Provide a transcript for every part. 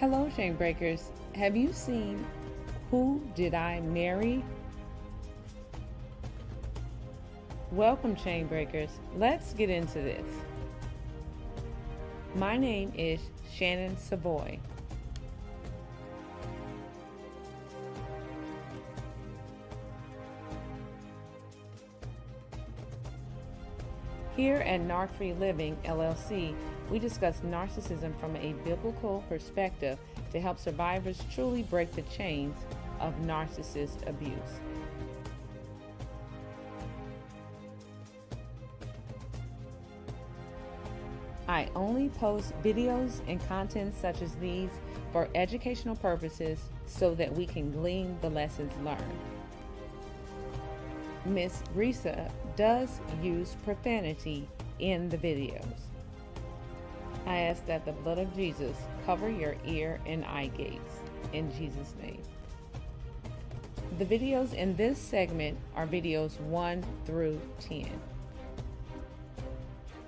Hello, chain breakers. Have you seen Who Did I Marry? Welcome, chain breakers. Let's get into this. My name is Shannon Savoy. Here at Narcfree Living, LLC, we discuss narcissism from a biblical perspective to help survivors truly break the chains of narcissist abuse. I only post videos and content such as these for educational purposes so that we can glean the lessons learned. Miss Reesa does use profanity in the videos. I ask that the blood of Jesus cover your ear and eye gates in Jesus' name. The videos in this segment are videos 1 through 10.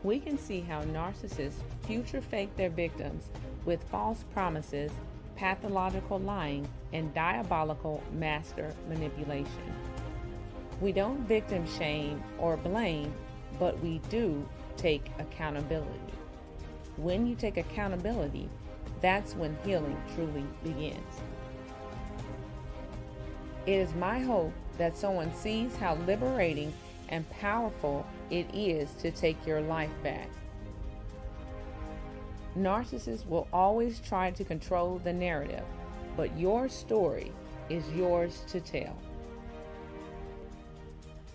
We can see how narcissists future fake their victims with false promises, pathological lying, and diabolical master manipulation. We don't victim shame or blame, but we do take accountability. When you take accountability, that's when healing truly begins. It is my hope that someone sees how liberating and powerful it is to take your life back. Narcissists will always try to control the narrative, but your story is yours to tell.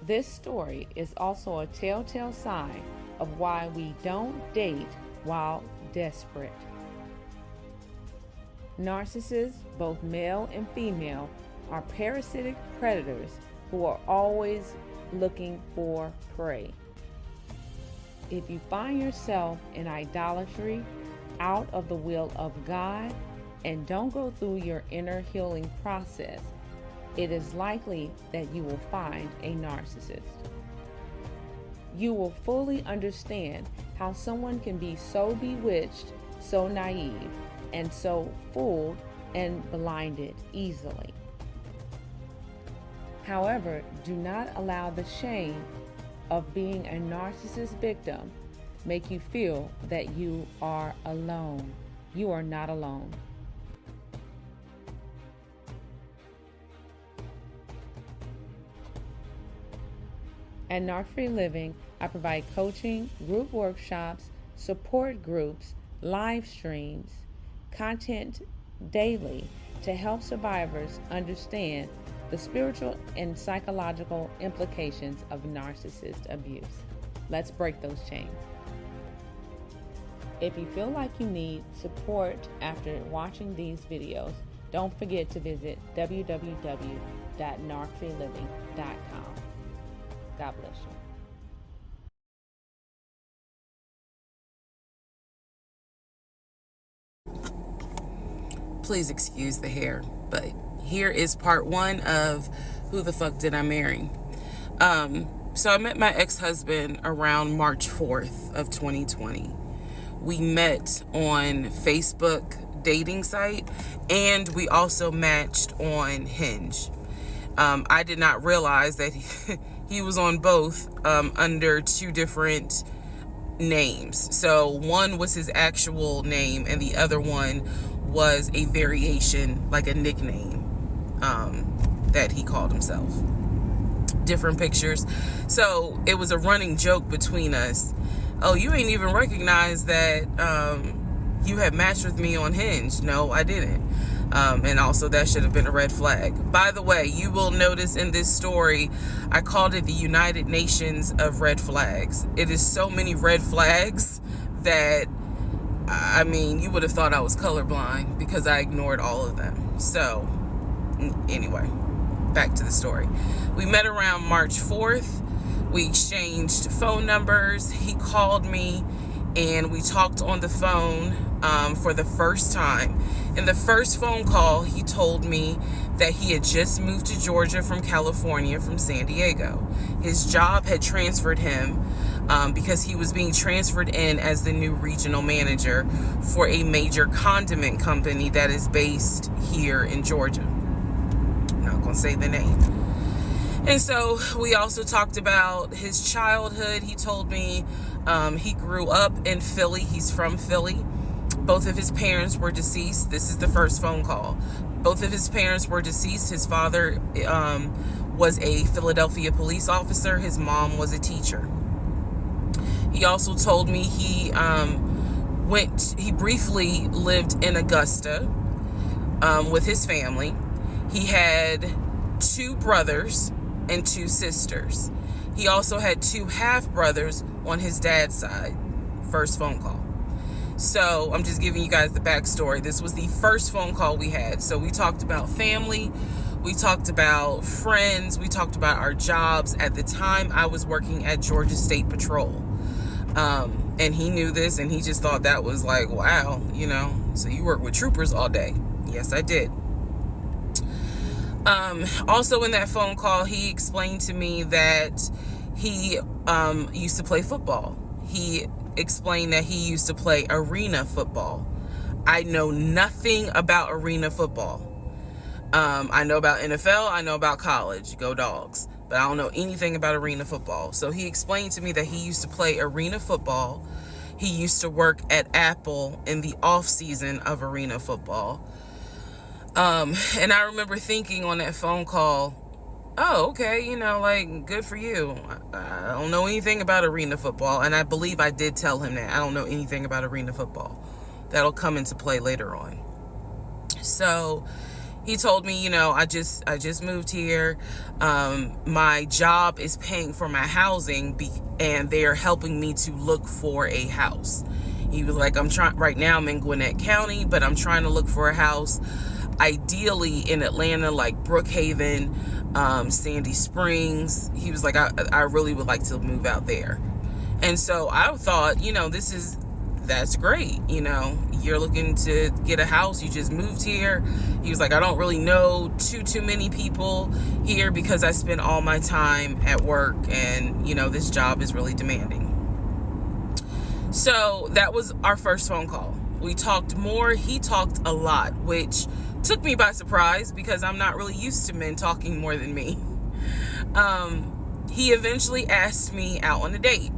This story is also a telltale sign of why we don't date while desperate. Narcissists, both male and female, are parasitic predators who are always looking for prey. If you find yourself in idolatry, out of the will of God, and don't go through your inner healing process, it is likely that you will find a narcissist. You will fully understand how someone can be so bewitched, so naive, and so fooled and blinded easily. However, do not allow the shame of being a narcissist victim make you feel that you are alone. You are not alone. At Narcfree Living, I provide coaching, group workshops, support groups, live streams, content daily to help survivors understand the spiritual and psychological implications of narcissist abuse. Let's break those chains. If you feel like you need support after watching these videos, don't forget to visit www.narcfreeliving.com. God bless you. Please excuse the hair, but here is part 1 of Who the Fuck Did I Marry? So I met my ex-husband around March 4th of 2020. We met on Facebook dating site, and we also matched on Hinge. I did not realize that he was on both under 2 different names. So one was his actual name, and the other one was a variation, like a nickname that he called himself. Different pictures. So it was a running joke between us. Oh, you ain't even recognize that you had matched with me on Hinge. No, I didn't. And also that should have been a red flag. By the way, you will notice in this story, I called it the United Nations of red flags. It is so many red flags that, I mean, you would have thought I was colorblind because I ignored all of them. So anyway, back to the story. We met around March 4th. We exchanged phone numbers. He called me and we talked on the phone for the first time. In the first phone call, he told me that he had just moved to Georgia from California, from San Diego. His job had transferred him because he was being transferred in as the new regional manager for a major condiment company that is based here in Georgia. I'm not going to say the name. And so we also talked about his childhood. He told me he grew up in Philly. He's from Philly. Both of his parents were deceased. This is the first phone call. Both of his parents were deceased. His father was a Philadelphia police officer. His mom was a teacher. He also told me he briefly lived in Augusta with his family. He had 2 brothers and 2 sisters. He also had 2 half-brothers on his dad's side. First phone call. So I'm just giving you guys the backstory. This was the first phone call we had. So we talked about family. We talked about friends. We talked about our jobs. At the time, I was working at Georgia State Patrol. And he knew this, and he just thought that was like, wow, so you work with troopers all day. Yes, I did. Also in that phone call, he explained to me that he used to play football. He explained that he used to play arena football. I know nothing about arena football. I know about NFL. I know about college. Go Dogs. But I don't know anything about arena football. So he explained to me that he used to play arena football. He used to work at Apple in the off season of arena football. And I remember thinking on that phone call, oh, okay, good for you. I don't know anything about arena football. And I believe I did tell him that I don't know anything about arena football. That'll come into play later on. So he told me, I just moved here. My job is paying for my housing and they're helping me to look for a house. He was like, right now I'm in Gwinnett County, but I'm trying to look for a house, ideally in Atlanta, like Brookhaven, Sandy Springs. He was like, I really would like to move out there. And so I thought, that's great. You're looking to get a house. You just moved here. He was like, I don't really know too many people here because I spend all my time at work and, this job is really demanding. So that was our first phone call. We talked more. He talked a lot, which took me by surprise because I'm not really used to men talking more than me. He eventually asked me out on a date.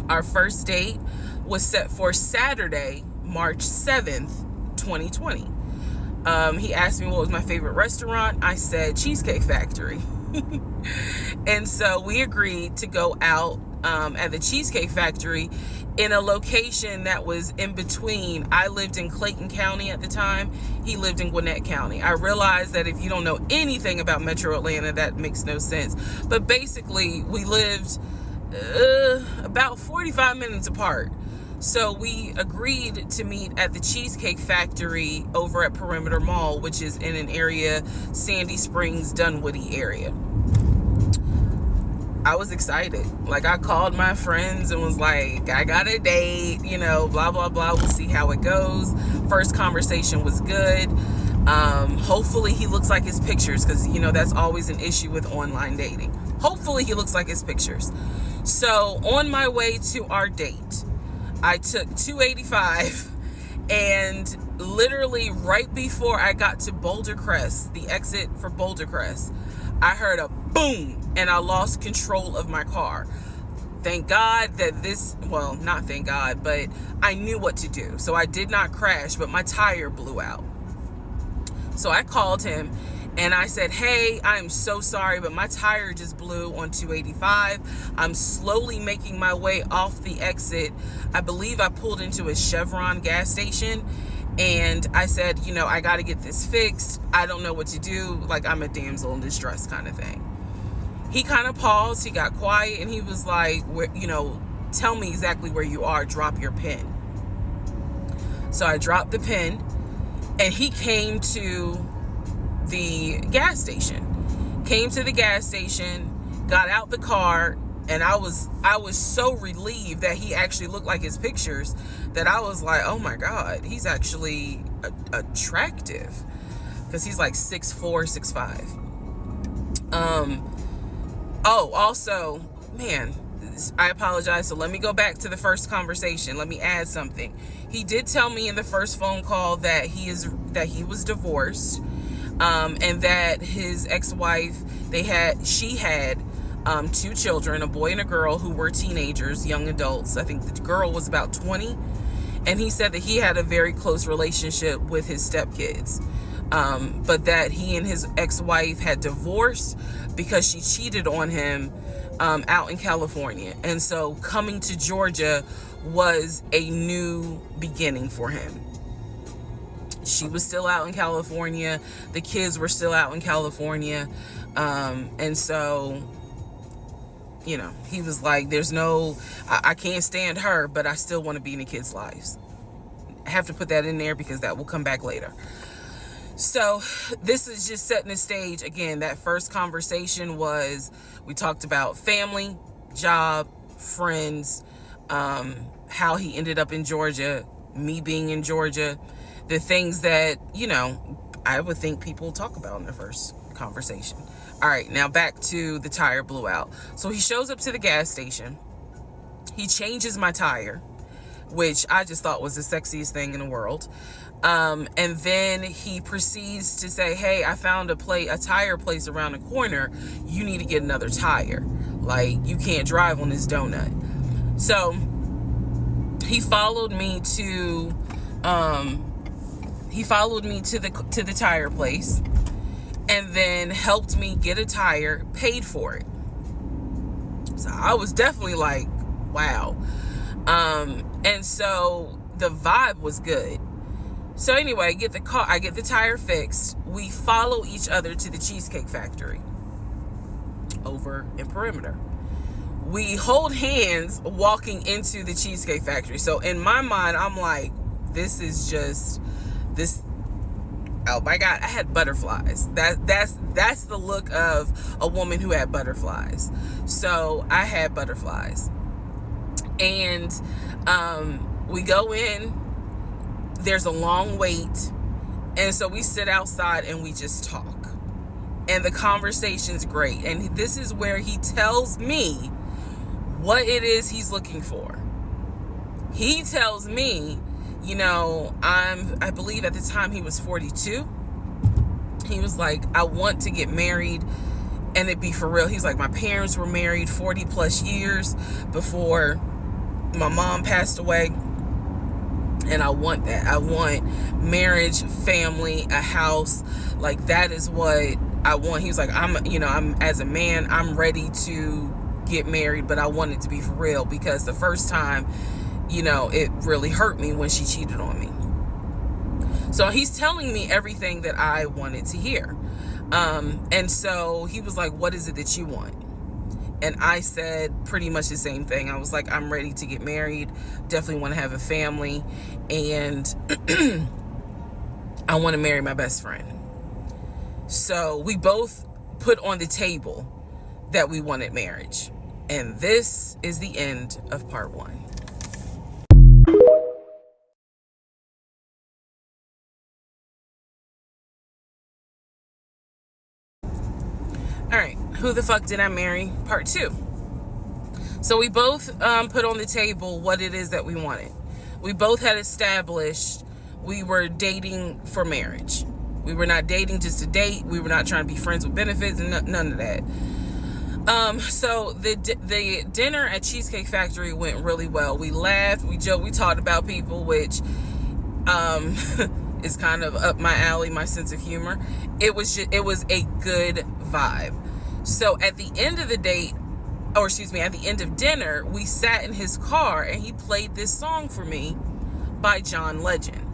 Our first date was set for Saturday, March 7th, 2020. He asked me what was my favorite restaurant. I said Cheesecake Factory. And so we agreed to go out at the Cheesecake Factory in a location that was in between. I lived in Clayton County at the time. He lived in Gwinnett County. I realized that if you don't know anything about Metro Atlanta, that makes no sense. But basically, we lived about 45 minutes apart. So we agreed to meet at the Cheesecake Factory over at Perimeter Mall, which is in an area, Sandy Springs, Dunwoody area. I was excited. Like, I called my friends and was like, I got a date, blah, blah, blah. We'll see how it goes. First conversation was good. Hopefully he looks like his pictures because, that's always an issue with online dating. Hopefully he looks like his pictures. So on my way to our date, I took 285 and literally right before I got to Boulder Crest, the exit for Boulder Crest, I heard a boom and I lost control of my car. Thank God that not thank God, but I knew what to do. So I did not crash, but my tire blew out. So I called him and I said, hey, I'm so sorry, but my tire just blew on 285. I'm slowly making my way off the exit. I believe I pulled into a Chevron gas station. And I said, I got to get this fixed. I don't know what to do. Like, I'm a damsel in distress kind of thing. He kind of paused. He got quiet. And he was like, tell me exactly where you are. Drop your pin. So I dropped the pin. And he came to the gas station. Got out the car. And I was so relieved that he actually looked like his pictures that I was like, oh my God, he's actually attractive. Because he's like 6'4", 6'5". Also, man, I apologize. So let me go back to the first conversation. Let me add something. He did tell me in the first phone call that he was divorced, and that his ex-wife, she had 2 children, a boy and a girl, who were teenagers, young adults. I think the girl was about 20, and he said that he had a very close relationship with his stepkids, but that he and his ex-wife had divorced because she cheated on him out in California. And so coming to Georgia was a new beginning for him. She was still out in California. The kids were still out in California. And so, you know, he was like, I can't stand her, but I still want to be in the kids' lives. I have to put that in there because that will come back later. So this is just setting the stage. Again, that first conversation we talked about family, job, friends, how he ended up in Georgia, me being in Georgia, the things that, you know, I would think people talk about in the first conversation. All right, now back to the tire blew out. So he shows up to the gas station. He changes my tire, which I just thought was the sexiest thing in the world. And then he proceeds to say, hey, I found a tire place around the corner. You need to get another tire. Like, you can't drive on this donut. So he followed me to the tire place, and then helped me get a tire, paid for it. So I was definitely like, wow. And so the vibe was good. So anyway, I get the tire fixed. We follow each other to the Cheesecake Factory over in Perimeter. We hold hands walking into the Cheesecake Factory. So in my mind, I'm like, this. Oh my God, I had butterflies. That's the look of a woman who had butterflies. So I had butterflies. And we go in. There's a long wait. And so we sit outside and we just talk. And the conversation's great. And this is where he tells me what it is he's looking for. He tells me, you know, I believe at the time he was 42. He was like, I want to get married and it be for real. He's like, my parents were married 40 plus years before my mom passed away. And I want that. I want marriage, family, a house. Like, that is what I want. He was like, I'm as a man, I'm ready to get married, but I want it to be for real, because the first time, you know, it really hurt me when she cheated on me. So he's telling me everything that I wanted to hear. And so he was like, what is it that you want? And I said pretty much the same thing. I was like, I'm ready to get married. Definitely want to have a family. And I want to marry my best friend. So we both put on the table that we wanted marriage. And this is the end of part 1. All right, who the fuck did I marry? Part 2. So we both put on the table what it is that we wanted. We both had established we were dating for marriage. We were not dating just to date. We were not trying to be friends with benefits and none of that. So the dinner at Cheesecake Factory went really well. We laughed, we joked, we talked about people, which is kind of up my alley, my sense of humor. It was a good vibe. So at the end of the date, at the end of dinner, we sat in his car and he played this song for me by John Legend.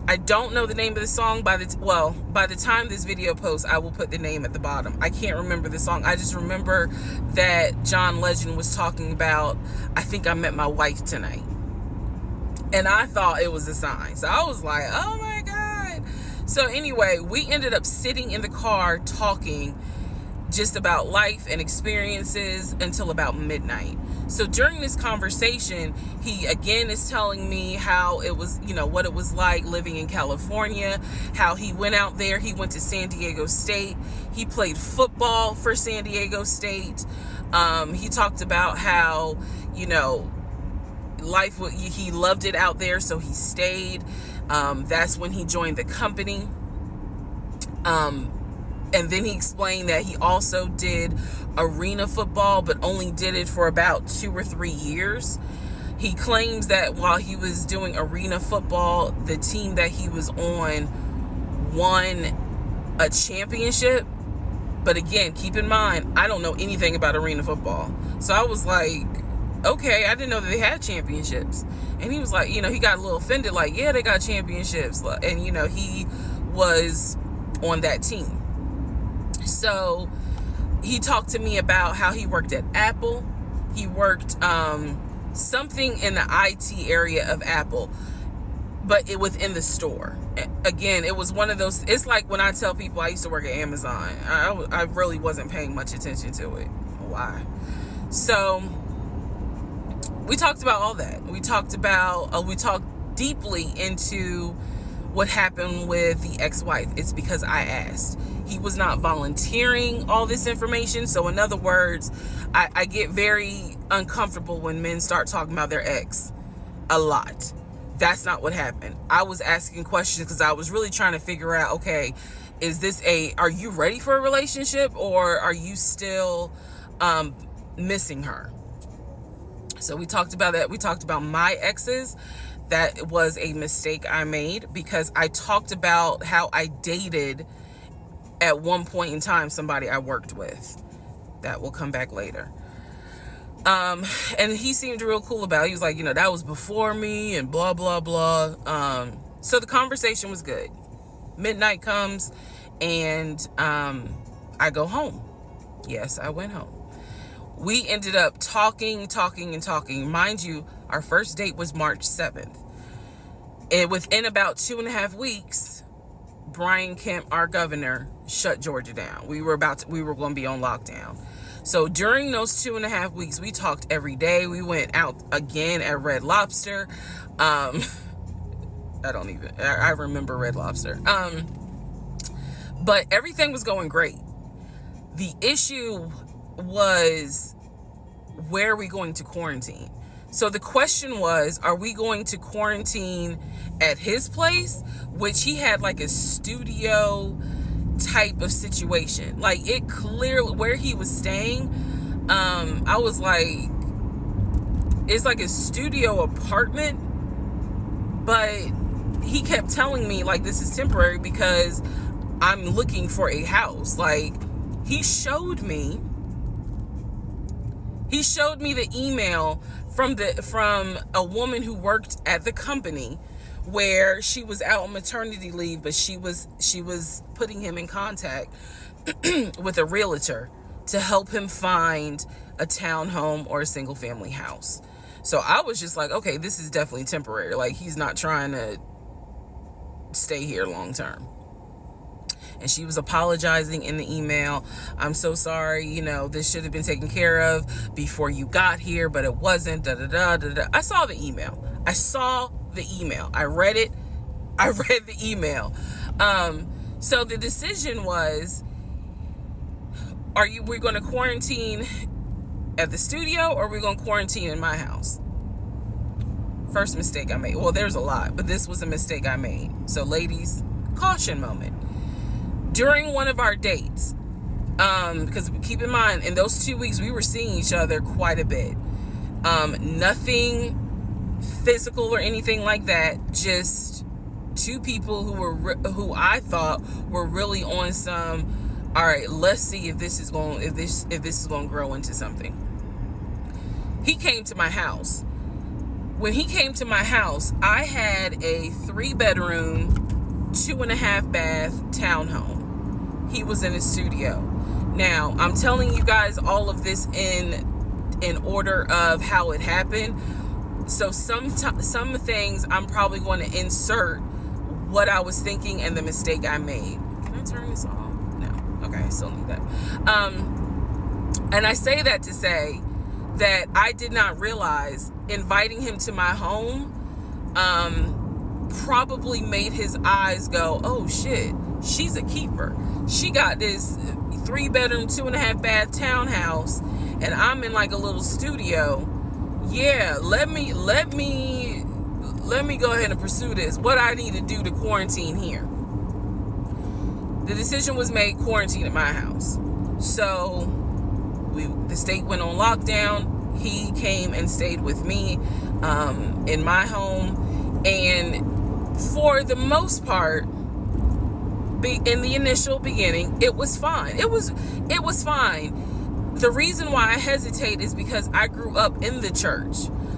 I don't know the name of the song. By the time this video posts, I will put the name at the bottom. I can't remember the song. I just remember that John Legend was talking about, I think I met my wife tonight. And I thought it was a sign. So I was like, oh my God. So anyway, we ended up sitting in the car talking just about life and experiences until about midnight. So during this conversation, he again is telling me how it was, what it was like living in California, how he went out there. He went to San Diego State. He played football for San Diego State. He talked about how, he loved it out there, so he stayed. That's when he joined the company. And then he explained that he also did arena football, but only did it for about 2 or 3 years. He claims that while he was doing arena football, the team that he was on won a championship. But again, keep in mind, I don't know anything about arena football. So I was like, okay, I didn't know that they had championships. And he was like, he got a little offended, like, yeah, they got championships. And, he was on that team. So he talked to me about how he worked at Apple. He worked something in the IT area of Apple, but within the store. Again, it was one of those, it's like when I tell people I used to work at Amazon. I really wasn't paying much attention to it. Why? So we talked about all that. We talked deeply into what happened with the ex-wife. It's because I asked. He was not volunteering all this information. So in other words, I get very uncomfortable when men start talking about their ex a lot. That's not what happened. I was asking questions because I was really trying to figure out, okay, are you ready for a relationship, or are you still missing her? So we talked about that. We talked about my exes. That was a mistake I made because I talked about how I dated at one point in time somebody I worked with. That will come back later. And he seemed real cool about it. He was like, that was before me and blah, blah, blah. So the conversation was good. Midnight comes and I go home. Yes, I went home. We ended up talking. Mind you, our first date was March 7th. And within about 2.5 weeks, Brian Kemp, our governor, shut Georgia down. We were going to be on lockdown. So during those 2.5 weeks, we talked every day. We went out again at Red Lobster. I remember Red Lobster. But everything was going great. The issue was, where are we going to quarantine? So the question was, are we going to quarantine at his place, which he had like a studio type of situation. Like, it clearly, where he was staying, I was like, it's like a studio apartment, but he kept telling me like, this is temporary because I'm looking for a house. Like, he showed me the email from a woman who worked at the company where she was out on maternity leave, but she was putting him in contact with a realtor to help him find a townhome or a single family house. So I was just like, okay, this is definitely temporary. Like, he's not trying to stay here long term. And she was apologizing in the email. I'm so sorry, this should have been taken care of before you got here, but it wasn't, da-da-da-da-da. I saw the email. I read it. I read the email. So the decision was, we're going to quarantine at the studio, or we're going to quarantine in my house? First mistake I made. Well, there's a lot, but this was a mistake I made. So ladies, caution moment. During one of our dates, because keep in mind, in those 2 weeks, we were seeing each other quite a bit. Nothing physical or anything like that. Just two people who I thought were really on some, all right, let's see if this is going to grow into something. He came to my house. When he came to my house, I had a 3-bedroom, 2.5 bath townhome. He was in a studio. Now, I'm telling you guys all of this in order of how it happened. So some things I'm probably going to insert what I was thinking and the mistake I made. Can I turn this off? No. Okay, I still need that. And I say that to say, that I did not realize inviting him to my home probably made his eyes go, oh shit, she's a keeper. She got this 3-bedroom, 2.5-bath townhouse, and I'm in like a little studio. Yeah, let me go ahead and pursue this. What I need to do to quarantine here. The decision was made, quarantine at my house. So the state went on lockdown. He came and stayed with me in my home, and for the most part, in the initial beginning, it was fine. It was fine. The reason why I hesitate is because I grew up in the church.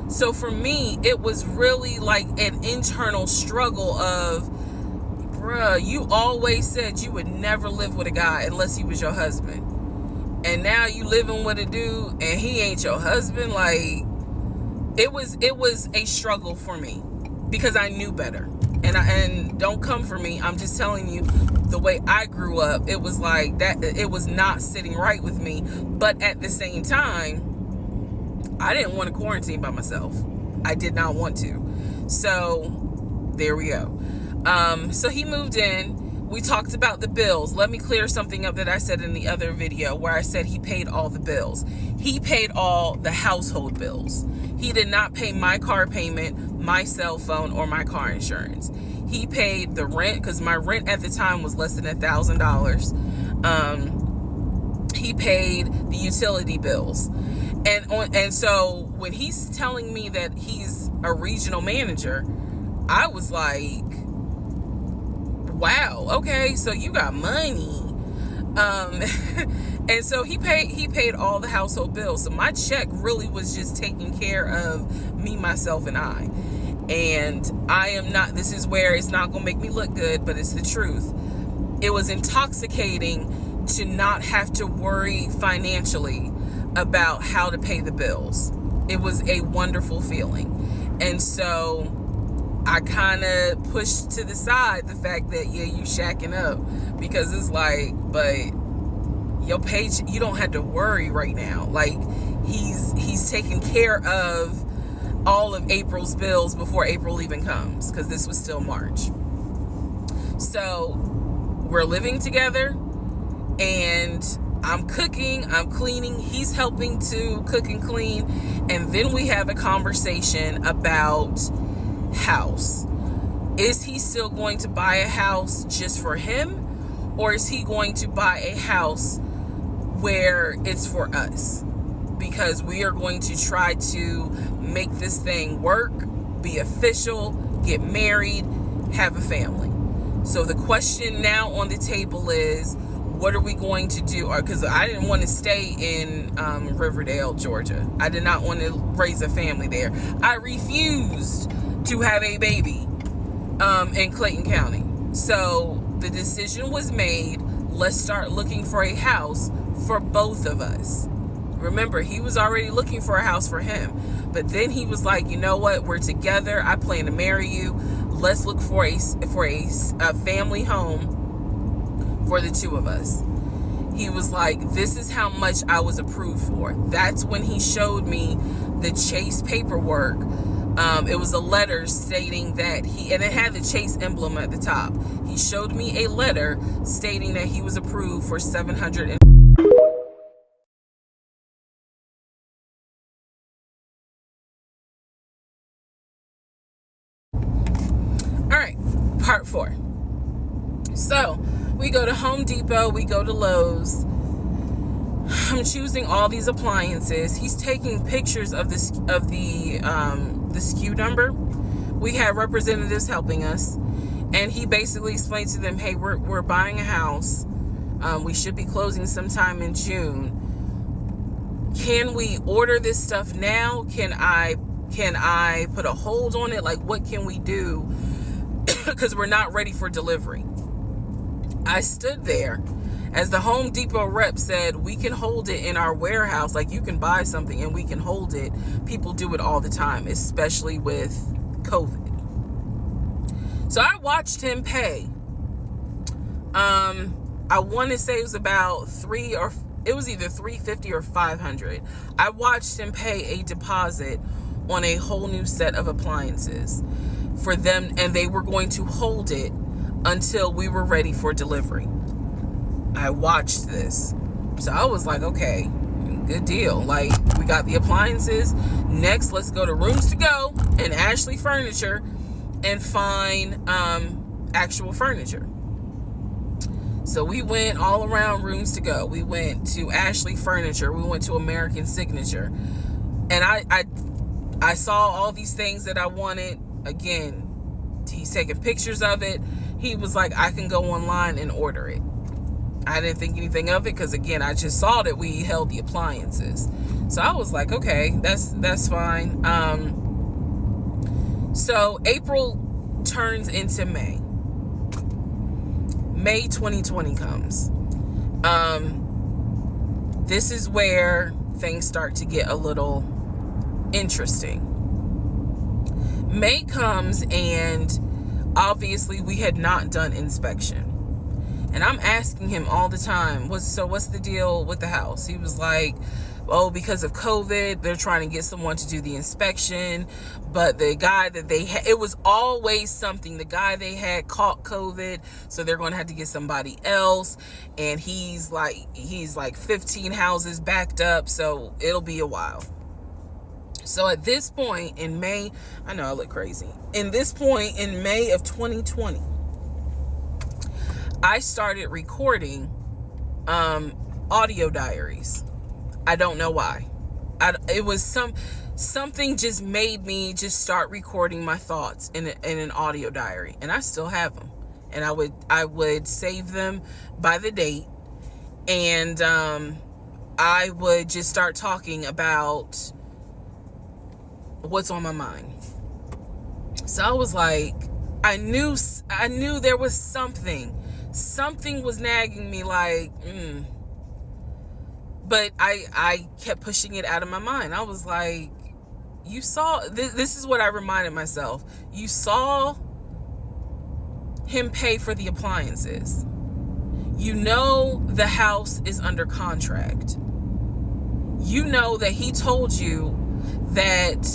So for me, it was really like an internal struggle of, bruh, you always said you would never live with a guy unless he was your husband. And now you living with a dude and he ain't your husband. Like, it was a struggle for me because I knew better. And don't come for me. I'm just telling you the way I grew up. It was like that. It was not sitting right with me. But at the same time, I didn't want to quarantine by myself. I did not want to. So there we go. So he moved in. We talked about the bills. Let me clear something up that I said in the other video where I said he paid all the bills. He paid all the household bills. He did not pay my car payment, my cell phone, or my car insurance. He paid the rent, because my rent at the time was less than $1,000. He paid the utility bills. And so when he's telling me that he's a regional manager, I was like, wow, okay, so you got money. And so he paid all the household bills. So my check really was just taking care of me, myself, and I. And I am not, this is where it's not going to make me look good, but it's the truth. It was intoxicating to not have to worry financially about how to pay the bills. It was a wonderful feeling. And so I kind of pushed to the side the fact that, yeah, you shacking up, because it's like, but your page, you don't have to worry right now. Like, he's taking care of all of April's bills before April even comes, because this was still March. So we're living together, and I'm cooking, I'm cleaning, he's helping to cook and clean, and then we have a conversation about house. Is he still going to buy a house just for him, or is he going to buy a house where it's for us? Because we are going to try to make this thing work, be official, get married, have a family. So the question now on the table is, what are we going to do? Because I didn't want to stay in Riverdale, Georgia. I did not want to raise a family there. I refused to have a baby in Clayton County. So the decision was made, let's start looking for a house for both of us. Remember, he was already looking for a house for him. But then he was like, you know what? We're together. I plan to marry you. Let's look for a family home for the two of us. He was like, this is how much I was approved for. That's when he showed me the Chase paperwork. It was a letter stating that and it had the Chase emblem at the top. He showed me a letter stating that he was approved for $700. All right, part 4. So we go to Home Depot, we go to Lowe's. I'm choosing all these appliances. He's taking pictures of the SKU number. We have representatives helping us, and he basically explained to them, hey, we're buying a house. We should be closing sometime in June. Can we order this stuff now? Can I put a hold on it? Like, what can we do? Because we're not ready for delivery. I stood there as the Home Depot rep said, we can hold it in our warehouse. Like, you can buy something and we can hold it. People do it all the time, especially with COVID. So I watched him pay. I want to say it was about it was either $350 or $500. I watched him pay a deposit on a whole new set of appliances for them, and they were going to hold it until we were ready for delivery. I watched this. So I was like, okay, good deal. Like, we got the appliances. Next, let's go to Rooms to Go and Ashley Furniture and find actual furniture. So we went all around Rooms to Go. We went to Ashley Furniture. We went to American Signature. And I saw all these things that I wanted. Again, he's taking pictures of it. He was like, I can go online and order it. I didn't think anything of it because, again, I just saw that we held the appliances. So I was like, okay, that's fine. So April turns into May. May 2020 comes. This is where things start to get a little interesting. May comes, and obviously we had not done inspection. And I'm asking him all the time, what's the deal with the house? He was like, oh, because of COVID, they're trying to get someone to do the inspection. But the guy that they had, it was always something. The guy they had caught COVID, so they're going to have to get somebody else. And he's like 15 houses backed up, so it'll be a while. So at this point in May, I know I look crazy. In this point in May of 2020, I started recording audio diaries. I don't know why. It was something just made me just start recording my thoughts in an audio diary, and I still have them. And I would save them by the date, and I would just start talking about what's on my mind. So I was like, I knew there was something was nagging me, like, but I kept pushing it out of my mind. I was like, you saw, this is what I reminded myself. You saw him pay for the appliances. You know the house is under contract. You know that he told you that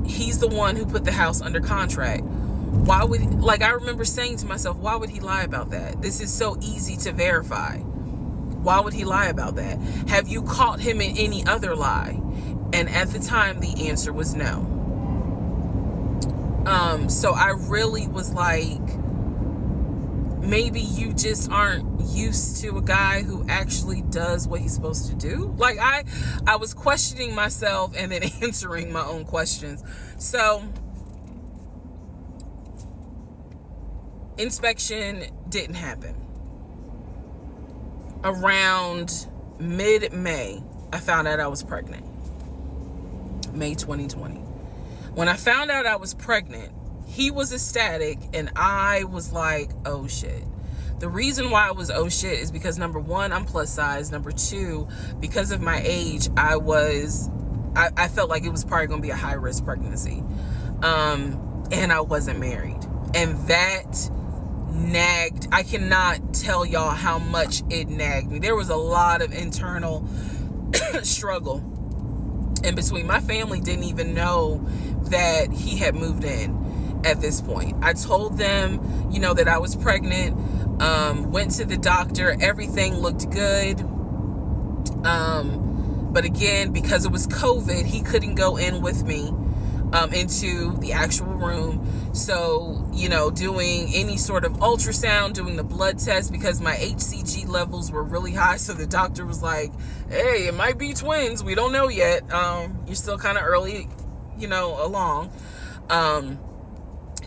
he's the one who put the house under contract. Why would, I remember saying to myself, why would he lie about that? This is so easy to verify. Why would he lie about that? Have you caught him in any other lie? And at the time, the answer was no. So I really was like, maybe you just aren't used to a guy who actually does what he's supposed to do. Like, I was questioning myself and then answering my own questions. So inspection didn't happen. Around mid-May, I found out I was pregnant. May 2020. When I found out I was pregnant, he was ecstatic and I was like, oh shit. The reason why I was oh shit is because, number one, I'm plus size. Number two, because of my age, I felt like it was probably going to be a high risk pregnancy. And I wasn't married. And that nagged. I cannot tell y'all how much it nagged me. There was a lot of internal struggle in between. My family didn't even know that he had moved in at this point. I told them, that I was pregnant, went to the doctor, everything looked good. But again, because it was COVID, he couldn't go in with me into the actual room. So, doing any sort of ultrasound, doing the blood test, because my HCG levels were really high. So the doctor was like, hey, it might be twins. We don't know yet. You're still kind of early, along.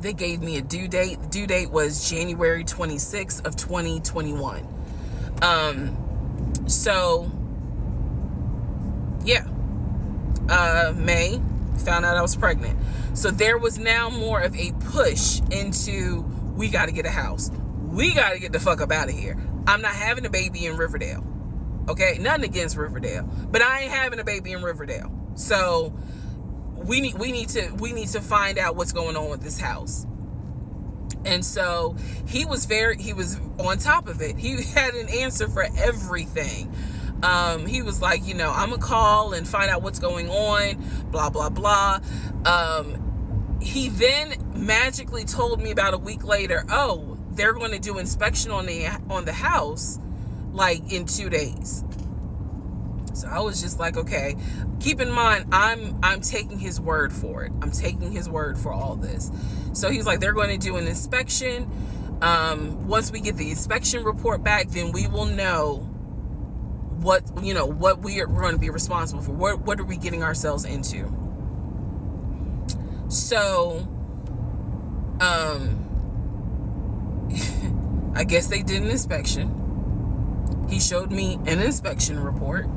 They gave me a due date. The due date was January 26th of 2021. So yeah, May, found out I was pregnant. So there was now more of a push into, we got to get a house. We got to get the fuck up out of here. I'm not having a baby in Riverdale. Okay, nothing against Riverdale, but I ain't having a baby in Riverdale. So we need to find out what's going on with this house. And so he was on top of it. He had an answer for everything. He was like, I'm gonna call and find out what's going on, blah, blah, blah. He then magically told me about a week later, oh, they're going to do inspection on the house like in 2 days. So I was just like, okay, keep in mind, I'm taking his word for it. I'm taking his word for all this. So he's like, they're going to do an inspection. Once we get the inspection report back, then we will know what we're going to be responsible for. What are we getting ourselves into? So, I guess they did an inspection. He showed me an inspection report.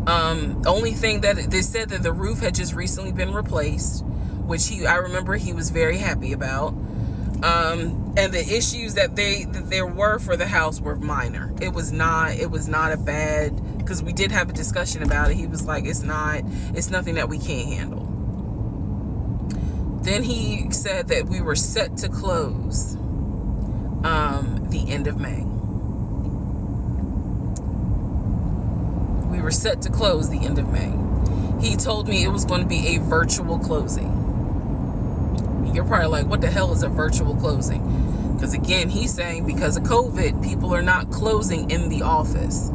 Only thing that they said that the roof had just recently been replaced, which I remember he was very happy about. And the issues that there were for the house were minor. It was not a bad, because we did have a discussion about it. He was like, it's nothing that we can't handle. Then he said that we were set to close the end of May. We were set to close the end of May. He told me it was going to be a virtual closing. You're probably like, what the hell is a virtual closing? Because again, he's saying because of COVID, people are not closing in the office.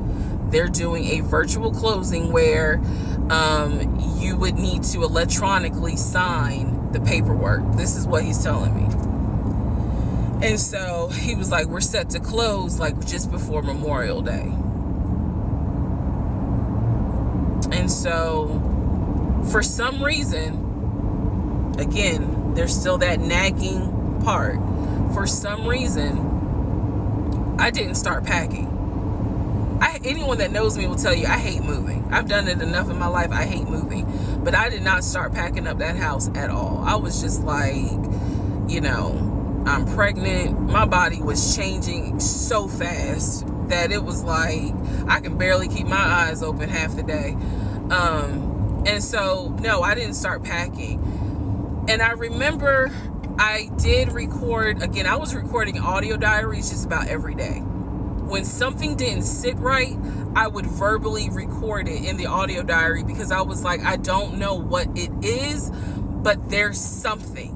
They're doing a virtual closing where you would need to electronically sign the paperwork. This is what he's telling me. And so he was like, we're set to close like just before Memorial Day. And so for some reason, again, there's still that nagging part. For some reason, I didn't start packing. Anyone that knows me will tell you I hate moving. I've done it enough in my life. I hate moving. But I did not start packing up that house at all. I was just like, I'm pregnant. My body was changing so fast that it was like I can barely keep my eyes open half the day. And so, no, I didn't start packing. And I remember I did record, again, I was recording audio diaries just about every day. When something didn't sit right, I would verbally record it in the audio diary because I was like, I don't know what it is, but there's something.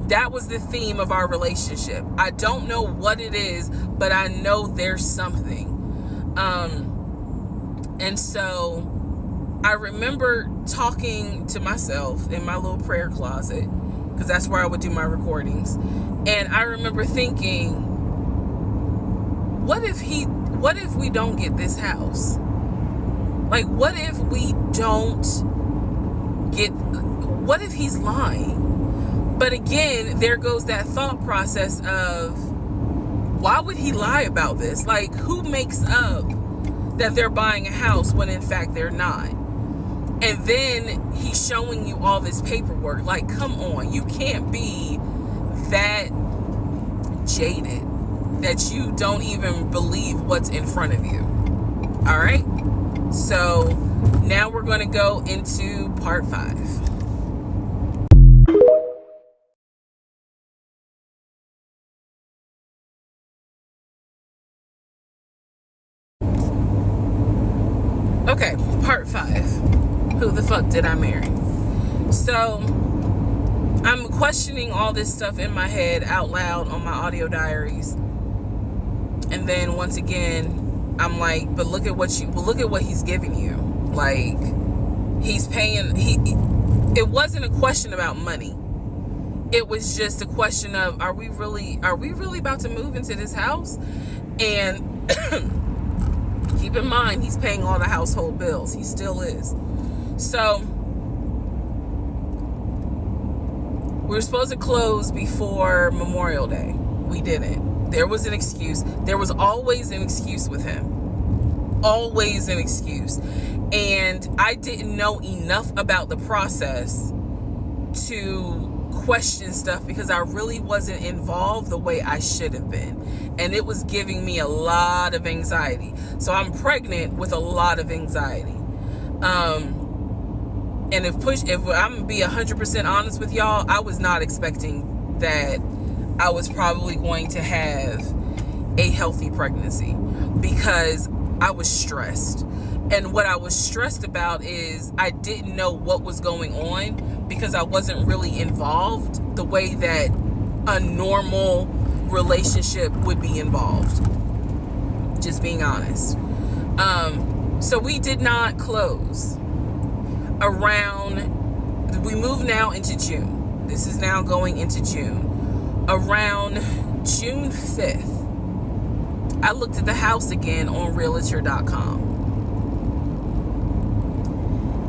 That was the theme of our relationship. I don't know what it is, but I know there's something. And so I remember talking to myself in my little prayer closet, because that's where I would do my recordings. And I remember thinking, what if we don't get this house? Like, what if he's lying? But again, there goes that thought process of, why would he lie about this? Like, who makes up that they're buying a house when in fact they're not? And then he's showing you all this paperwork. Like, come on, you can't be that jaded that you don't even believe what's in front of you. All right? So now we're going to go into part 5. Okay, part 5. Who the fuck did I marry? So I'm questioning all this stuff in my head out loud on my audio diaries. And then once again, I'm like, but look at what he's giving you. Like, he's paying, it wasn't a question about money. It was just a question of, are we really about to move into this house? And keep in mind, he's paying all the household bills. He still is. So we were supposed to close before Memorial Day. We didn't. There was an excuse. There was always an excuse with him. Always an excuse. And I didn't know enough about the process to question stuff because I really wasn't involved the way I should have been. And it was giving me a lot of anxiety. So I'm pregnant with a lot of anxiety. And if I'm gonna be 100% honest with y'all, I was not expecting that I was probably going to have a healthy pregnancy, because I was stressed. And what I was stressed about is I didn't know what was going on, because I wasn't really involved the way that a normal relationship would be involved. Just being honest. So we did not close. We move now into June. This is now going into June. Around June 5th, I looked at the house again on realtor.com.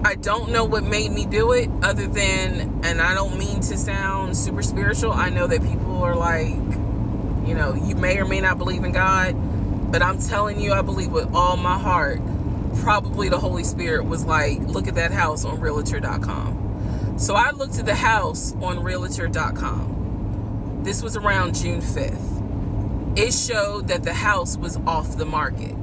I don't know what made me do it, other than, and I don't mean to sound super spiritual. I know that people are like, you know, you may or may not believe in God, but I'm telling you, I believe with all my heart, probably the Holy Spirit was like, look at that house on realtor.com. So I looked at the house on realtor.com. This was around June 5th. It showed that the house was off the market.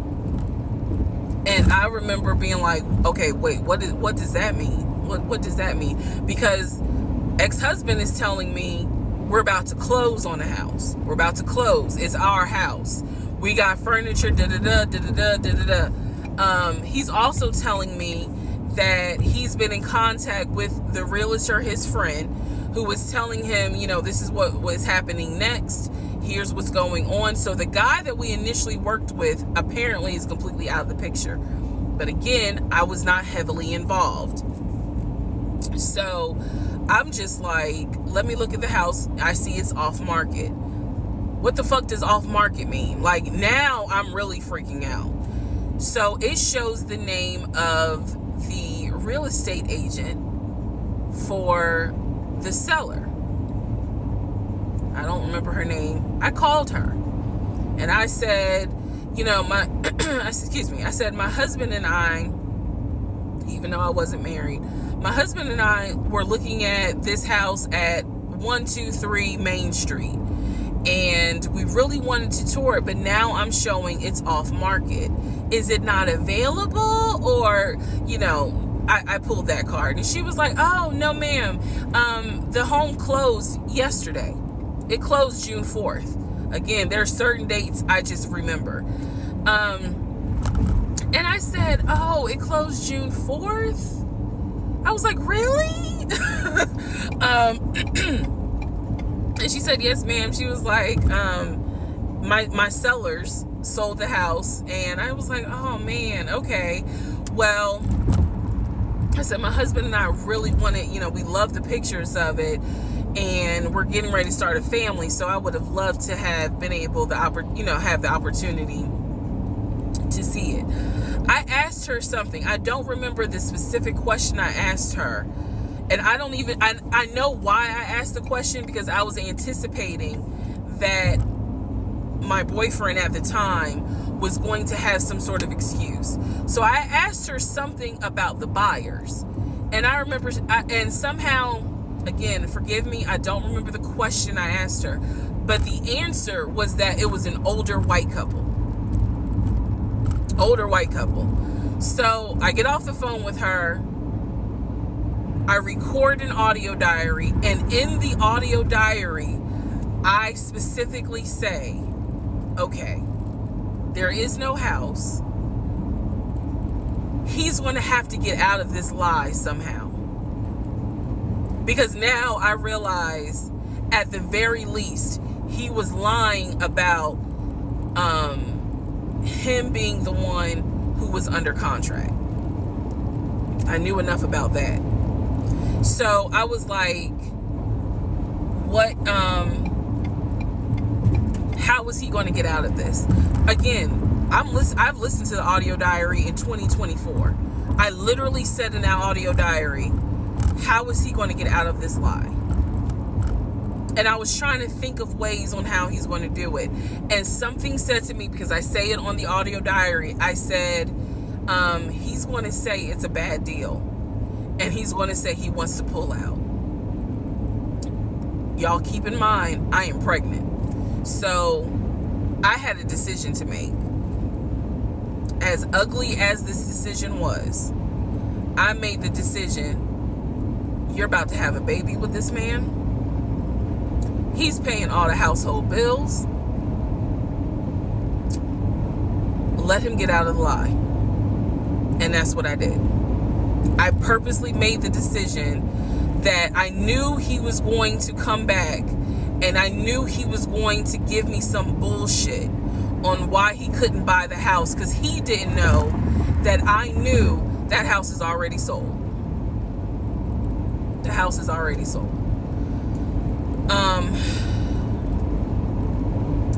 And I remember being like, okay, wait, what does that mean? What does that mean? Because ex-husband is telling me we're about to close on the house. We're about to close. It's our house. We got furniture, he's also telling me that he's been in contact with the realtor, his friend, who was telling him, you know, this is what was happening next. Here's what's going on. So the guy that we initially worked with apparently is completely out of the picture. But again, I was not heavily involved. So I'm just like, let me look at the house. I see it's off market. What the fuck does off market mean? Like, now I'm really freaking out. So it shows the name of the real estate agent for the seller. I don't remember her name. I called her and I said, you know, I said, my husband and I, even though I wasn't married, my husband and I were looking at this house at 123 Main Street, and we really wanted to tour it, but now I'm showing it's off market. Is it not available? Or, you know, I pulled that card, and she was like, oh, no, ma'am. The home closed yesterday. It closed June 4th. Again, there are certain dates I just remember. And I said, oh, it closed June 4th? I was like, really? And she said, yes, ma'am. She was like, my sellers sold the house. And I was like, oh, man, okay. Well, I said, my husband and I really wanted, you know, we love the pictures of it, and we're getting ready to start a family. So I would have loved to have been able to, have the opportunity to see it. I asked her something. I don't remember the specific question I asked her. And I know why I asked the question, because I was anticipating that my boyfriend at the time was going to have some sort of excuse. So I asked her something about the buyers. And I remember, and somehow, again, forgive me, I don't remember the question I asked her, but the answer was that it was an older white couple. So I get off the phone with her. I record an audio diary, and in the audio diary, I specifically say, okay, there is no house. He's going to have to get out of this lie somehow. Because now I realize, at the very least, he was lying about him being the one who was under contract. I knew enough about that. So I was like, what, how was he going to get out of this? Again, I've listened to the audio diary in 2024. I literally said in that audio diary, how is he going to get out of this lie? And I was trying to think of ways on how he's going to do it. And something said to me, because I say it on the audio diary, I said, he's going to say it's a bad deal. And he's going to say he wants to pull out. Y'all keep in mind, I am pregnant. So I had a decision to make. As ugly as this decision was, I made the decision, you're about to have a baby with this man. He's paying all the household bills. Let him get out of the lie. And that's what I did. I purposely made the decision that I knew he was going to come back, and I knew he was going to give me some bullshit on why he couldn't buy the house, because he didn't know that I knew that house is already sold. The house is already sold.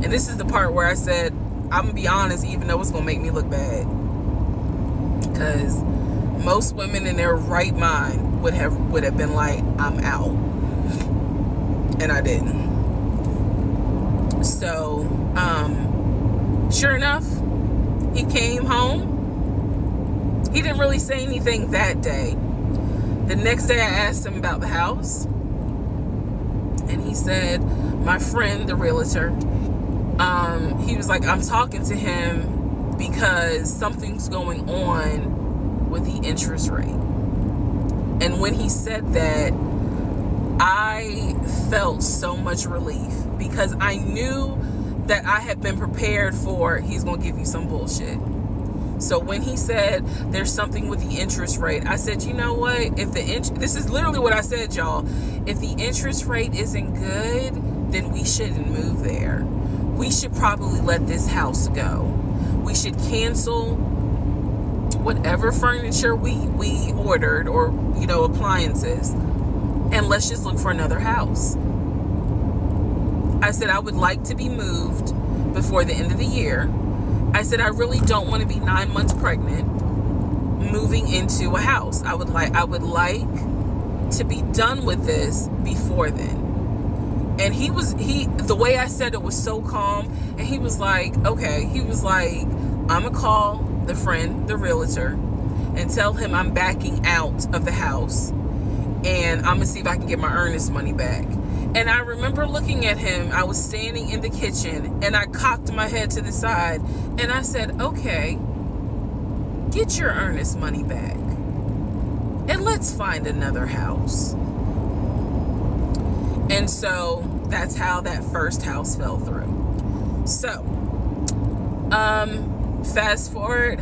And this is the part where I said, I'm gonna be honest, even though it's gonna make me look bad, because most women in their right mind would have been like, I'm out, and I didn't. So sure enough, he came home. He didn't really say anything that day. The next day I asked him about the house, and he said, my friend, the realtor, he was like, I'm talking to him because something's going on with the interest rate. And when he said that, I felt so much relief, because I knew that I had been prepared for, he's going to give you some bullshit. So when he said there's something with the interest rate, I said, you know what? If this is literally what I said, y'all. If the interest rate isn't good, then we shouldn't move there. We should probably let this house go. We should cancel whatever furniture we ordered, or, you know, appliances, and let's just look for another house. I said, I would like to be moved before the end of the year. I said, I really don't want to be 9 months pregnant moving into a house. I would like to be done with this before then. And the way I said it was so calm, and he was like, okay. He was like, I'm gonna call the friend, the realtor, and tell him I'm backing out of the house, and I'm gonna see if I can get my earnest money back. And I remember looking at him. I was standing in the kitchen, and I cocked my head to the side, and I said, okay, get your earnest money back, and let's find another house. And so that's how that first house fell through. So fast forward,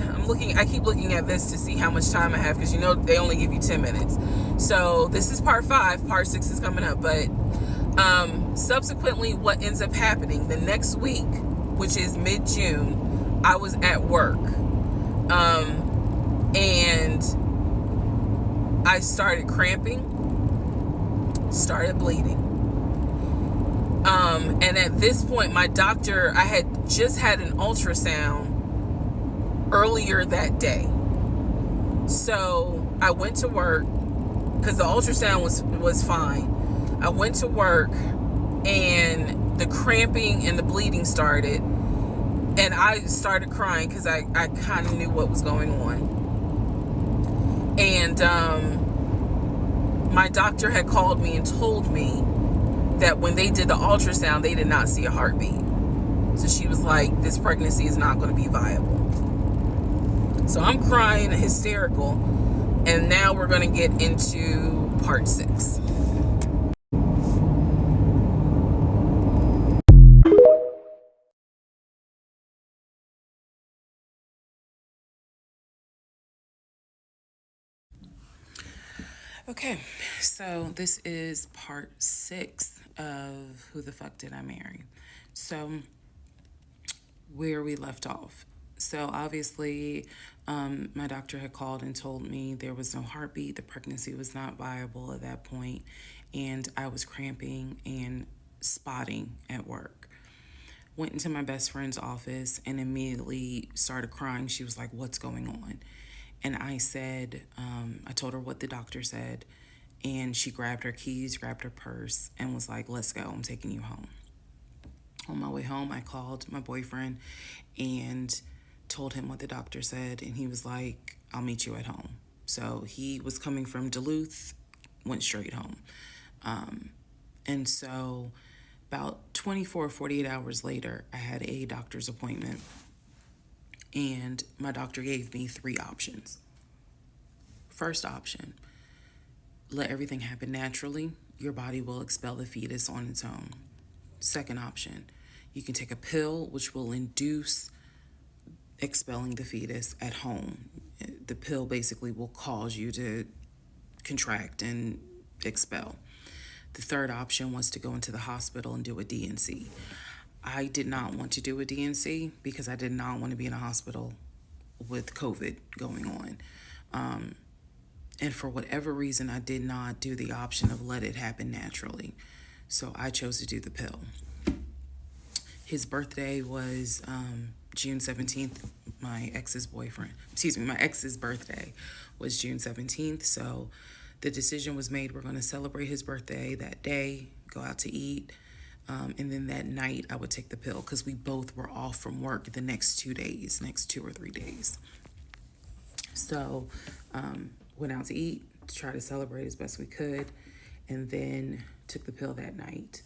I keep looking at this to see how much time I have, because you know they only give you 10 minutes. So this is part 5. Part 6 is coming up. But subsequently, what ends up happening the next week, which is mid-June, I was at work, and I started cramping, started bleeding. And at this point, my doctor, I had just had an ultrasound earlier that day. So I went to work, because the ultrasound was fine. I went to work, and the cramping and the bleeding started, and I started crying because I kind of knew what was going on. And my doctor had called me and told me that when they did the ultrasound, they did not see a heartbeat. So she was like, this pregnancy is not going to be viable. So I'm crying, hysterical, and now we're going to get into part 6. Okay, so this is part 6 of Who the Fuck Did I Marry? So where we left off. So obviously, my doctor had called and told me there was no heartbeat. The pregnancy was not viable at that point, and I was cramping and spotting at work. Went into my best friend's office and immediately started crying. She was like, what's going on? And I said, I told her what the doctor said, and she grabbed her keys, grabbed her purse, and was like, let's go, I'm taking you home. On my way home, I called my boyfriend and told him what the doctor said, and he was like, I'll meet you at home. So he was coming from Duluth, went straight home. And so about 24 or 48 hours later, I had a doctor's appointment. And my doctor gave me 3 options. First option, let everything happen naturally. Your body will expel the fetus on its own. Second option, you can take a pill which will induce expelling the fetus at home. The pill basically will cause you to contract and expel. The third option was to go into the hospital and do a D&C. I did not want to do a D&C because I did not want to be in a hospital with COVID going on. And for whatever reason, I did not do the option of let it happen naturally. So I chose to do the pill. His birthday was June 17th. My ex's birthday was June 17th. So the decision was made, we're going to celebrate his birthday that day, go out to eat. And then that night I would take the pill because we both were off from work the next 2 or 3 days. So went out to eat to try to celebrate as best we could, and then took the pill that night.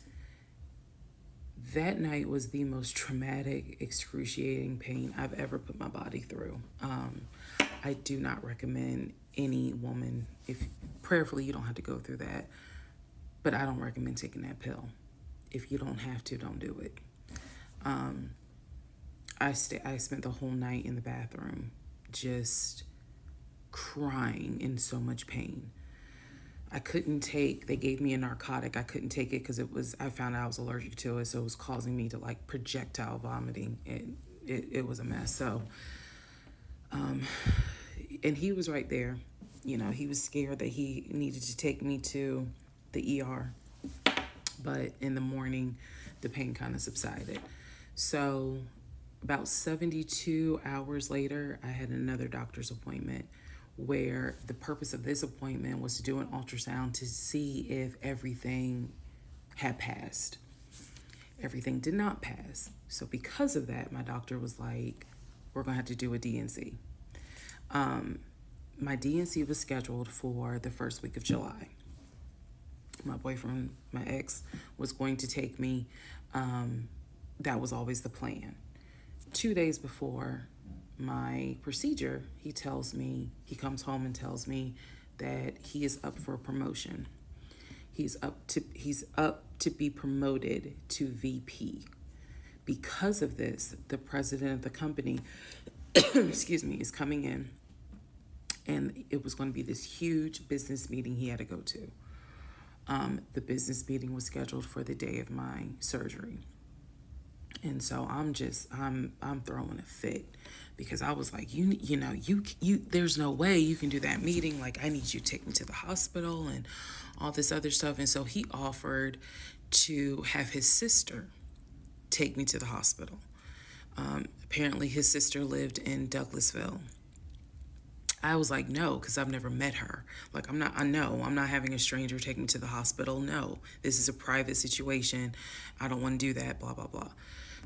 That night was the most traumatic, excruciating pain I've ever put my body through. I do not recommend any woman, if prayerfully you don't have to go through that, but I don't recommend taking that pill. If you don't have to, don't do it. I spent the whole night in the bathroom just crying in so much pain. They gave me a narcotic. I couldn't take it because I found out I was allergic to it, so it was causing me to like projectile vomiting. It was a mess. So, and he was right there. You know, he was scared that he needed to take me to the ER. But in the morning, the pain kind of subsided. So about 72 hours later, I had another doctor's appointment where the purpose of this appointment was to do an ultrasound to see if everything had passed. Everything did not pass. So because of that, my doctor was like, we're going to have to do a D&C. My D&C was scheduled for the first week of July. My boyfriend, my ex, was going to take me. That was always the plan. 2 days before my procedure, he comes home and tells me that he is up for a promotion. He's up to be promoted to VP. Because of this, the president of the company, is coming in, and it was going to be this huge business meeting he had to go to. The business meeting was scheduled for the day of my surgery. And so I'm throwing a fit because I was like, you there's no way you can do that meeting. Like, I need you to take me to the hospital and all this other stuff. And so he offered to have his sister take me to the hospital. Apparently his sister lived in Douglasville. I was like, no, because I've never met her. Like, I'm not having a stranger take me to the hospital. No, this is a private situation. I don't want to do that, blah, blah, blah.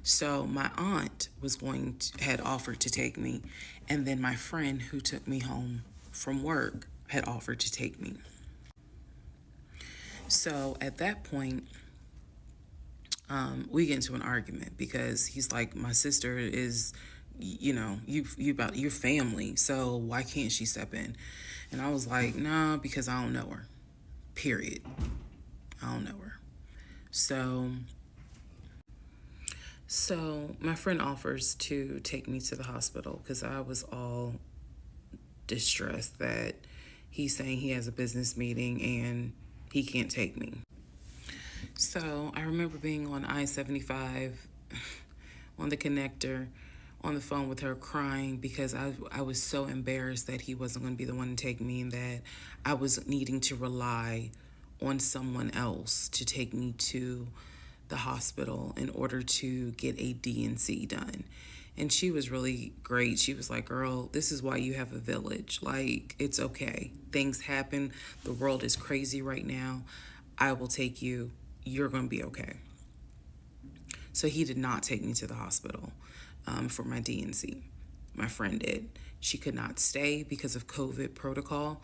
So my aunt had offered to take me, and then my friend who took me home from work had offered to take me. So at that point, we get into an argument because he's like, my sister is, you about your family, so why can't she step in? And I was like, nah, because I don't know her. Period. I don't know her. So my friend offers to take me to the hospital because I was all distressed that he's saying he has a business meeting and he can't take me. So I remember being on I-75 on the connector on the phone with her crying because I was so embarrassed that he wasn't going to be the one to take me and that I was needing to rely on someone else to take me to the hospital in order to get a D&C done. And she was really great. She was like, girl, this is why you have a village. Like, it's okay. Things happen. The world is crazy right now. I will take you. You're going to be okay. So he did not take me to the hospital for my D&C. My friend did. She could not stay because of COVID protocol.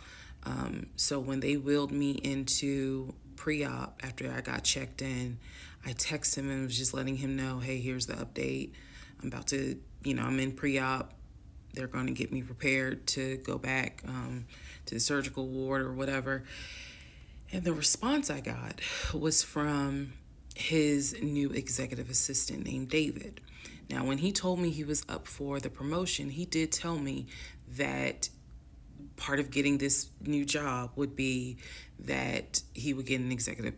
So when they wheeled me into pre-op after I got checked in, I texted him and was just letting him know, hey, here's the update. I'm about to, I'm in pre-op. They're going to get me prepared to go back to the surgical ward or whatever. And the response I got was from his new executive assistant named David. Now, when he told me he was up for the promotion, he did tell me that part of getting this new job would be that he would get an executive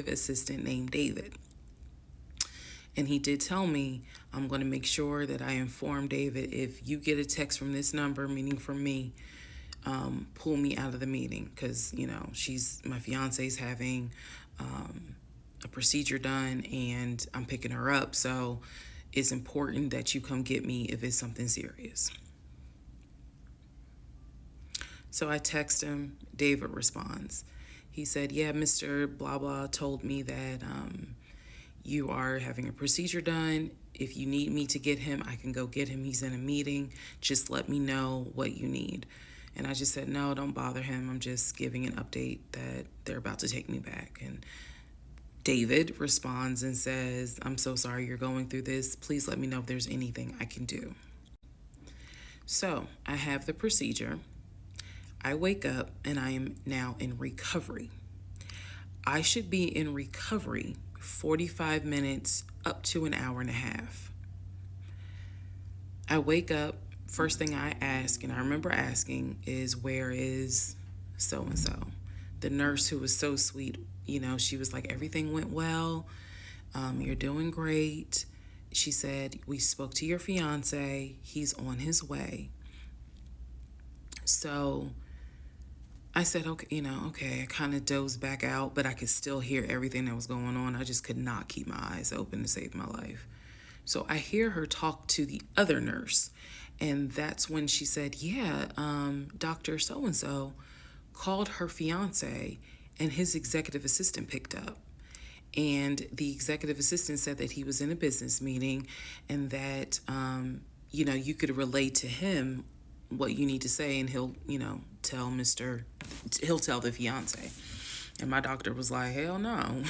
assistant named David. And he did tell me, I'm going to make sure that I inform David, if you get a text from this number, meaning from me, pull me out of the meeting, because, my fiance's having a procedure done and I'm picking her up. So it's important that you come get me if it's something serious. So I text him. David responds. He said, yeah, Mr. Blah Blah told me that you are having a procedure done. If you need me to get him, I can go get him. He's in a meeting. Just let me know what you need. And I just said, no, don't bother him. I'm just giving an update that they're about to take me back. And David responds and says, I'm so sorry you're going through this. Please let me know if there's anything I can do. So I have the procedure. I wake up and I am now in recovery. I should be in recovery 45 minutes up to an hour and a half. I wake up, first thing I ask, and I remember asking, is where is so-and-so? The nurse, who was so sweet, she was like, everything went well. You're doing great. She said, we spoke to your fiance. He's on his way. So I said, okay, I kind of dozed back out, but I could still hear everything that was going on. I just could not keep my eyes open to save my life. So I hear her talk to the other nurse, and that's when she said, yeah, Dr. So-and-so called her fiance, and his executive assistant picked up. And the executive assistant said that he was in a business meeting and that, you could relay to him what you need to say, and he'll tell the fiance. And my doctor was like, hell no,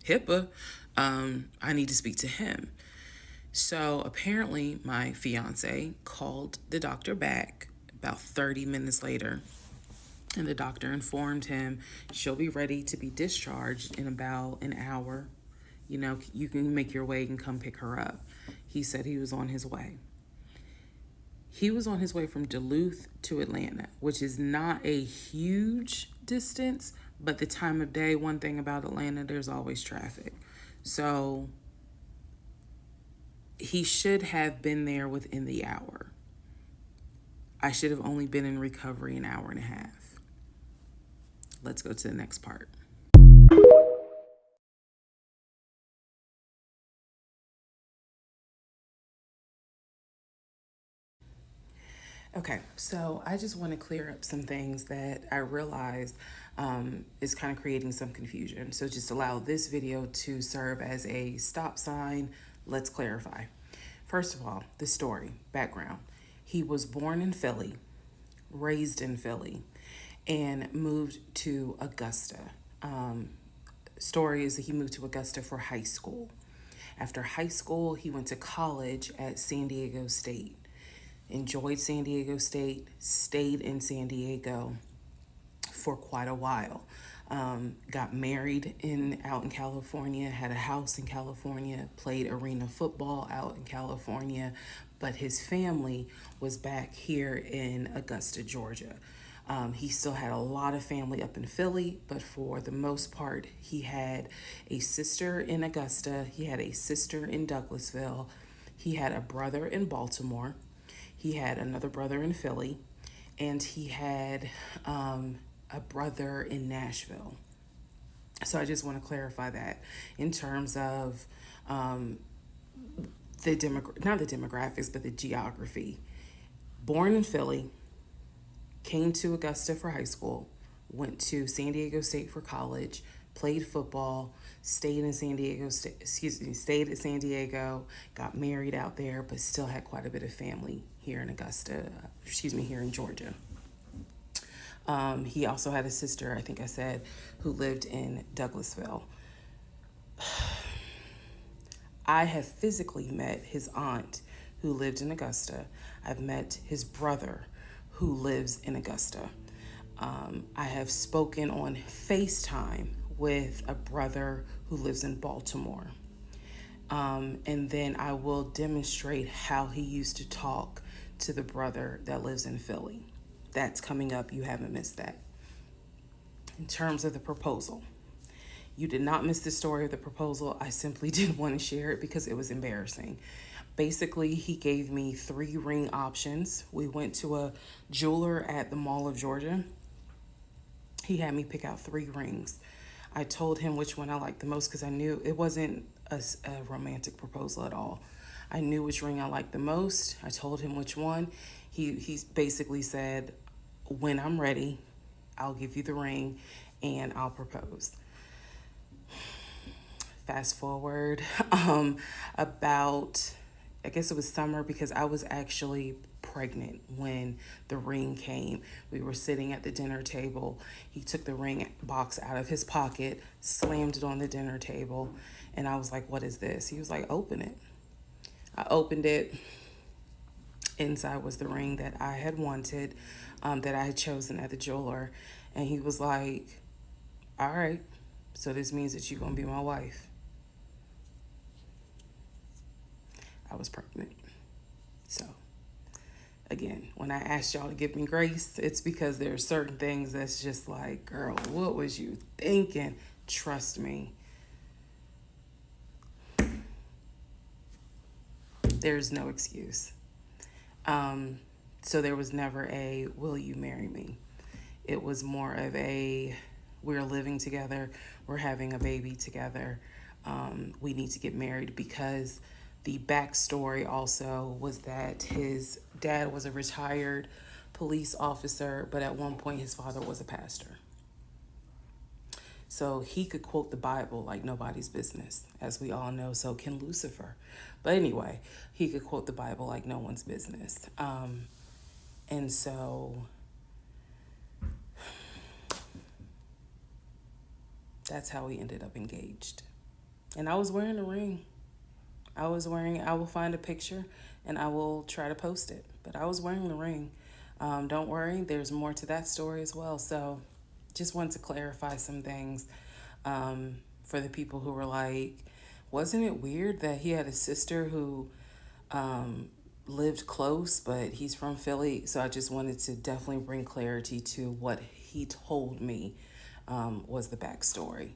HIPAA, I need to speak to him. So apparently my fiance called the doctor back about 30 minutes later, and the doctor informed him she'll be ready to be discharged in about an hour. You can make your way and come pick her up. He said he was on his way. He was on his way from Duluth to Atlanta, which is not a huge distance, but the time of day, one thing about Atlanta, there's always traffic. So he should have been there within the hour. I should have only been in recovery an hour and a half. Let's go to the next part. Okay, so I just want to clear up some things that I realized is kind of creating some confusion. So just allow this video to serve as a stop sign. Let's clarify. First of all, the story, background. He was born in Philly, raised in Philly, and moved to Augusta. Story is that he moved to Augusta for high school. After high school, he went to college at San Diego State. Enjoyed San Diego State, stayed in San Diego for quite a while. Got married out in California, had a house in California, played arena football out in California, but his family was back here in Augusta, Georgia. He still had a lot of family up in Philly, but for the most part, he had a sister in Augusta, he had a sister in Douglasville, he had a brother in Baltimore, he had another brother in Philly, and he had a brother in Nashville. So I just want to clarify that in terms of not the demographics, but the geography. Born in Philly, came to Augusta for high school, went to San Diego State for college, played football, stayed at San Diego, got married out there, but still had quite a bit of family here in here in Georgia. He also had a sister, I think I said, who lived in Douglasville. I have physically met his aunt who lived in Augusta. I've met his brother who lives in Augusta. I have spoken on FaceTime with a brother who lives in Baltimore. And then I will demonstrate how he used to talk to the brother that lives in Philly. That's coming up. You haven't missed that. In terms of the proposal, you did not miss the story of the proposal. I simply didn't want to share it because it was embarrassing. Basically, he gave me 3 ring options. We went to a jeweler at the Mall of Georgia. He had me pick out 3 rings. I told him which one I liked the most because I knew it wasn't a romantic proposal at all. I knew which ring I liked the most. I told him which one. He basically said, when I'm ready, I'll give you the ring and I'll propose. Fast forward about, I guess it was summer, because I was actually pregnant when the ring came. We were sitting at the dinner table. He took the ring box out of his pocket, slammed it on the dinner table, and I was like, what is this? He was like, open it. I opened it. Inside was the ring that I had wanted, that I had chosen at the jeweler. And he was like, all right, so this means that you're going to be my wife. I was pregnant. So, again, when I asked y'all to give me grace, it's because there are certain things that's just like, girl, what was you thinking? Trust me. There's no excuse. So there was never a, will you marry me? It was more of a, we're living together, we're having a baby together, we need to get married, because the backstory also was that his dad was a retired police officer, but at one point his father was a pastor. So he could quote the Bible like nobody's business, as we all know, so can Lucifer. But anyway, he could quote the Bible like no one's business. And so that's how we ended up engaged. And I was wearing a ring. I will find a picture and I will try to post it. But I was wearing the ring. Don't worry, there's more to that story as well. So just wanted to clarify some things for the people who were like, wasn't it weird that he had a sister who lived close, but he's from Philly? So I just wanted to definitely bring clarity to what he told me was the backstory.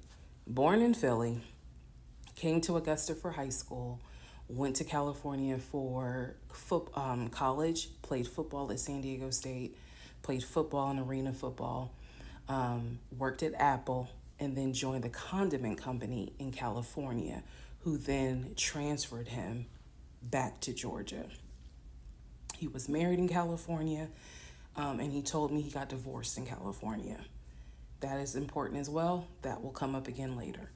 Born in Philly, came to Augusta for high school, went to California for college, played football at San Diego State, played football and arena football, worked at Apple, and then joined the condiment company in California, who then transferred him back to Georgia. He was married in California, and he told me he got divorced in California. That is important as well. That will come up again later.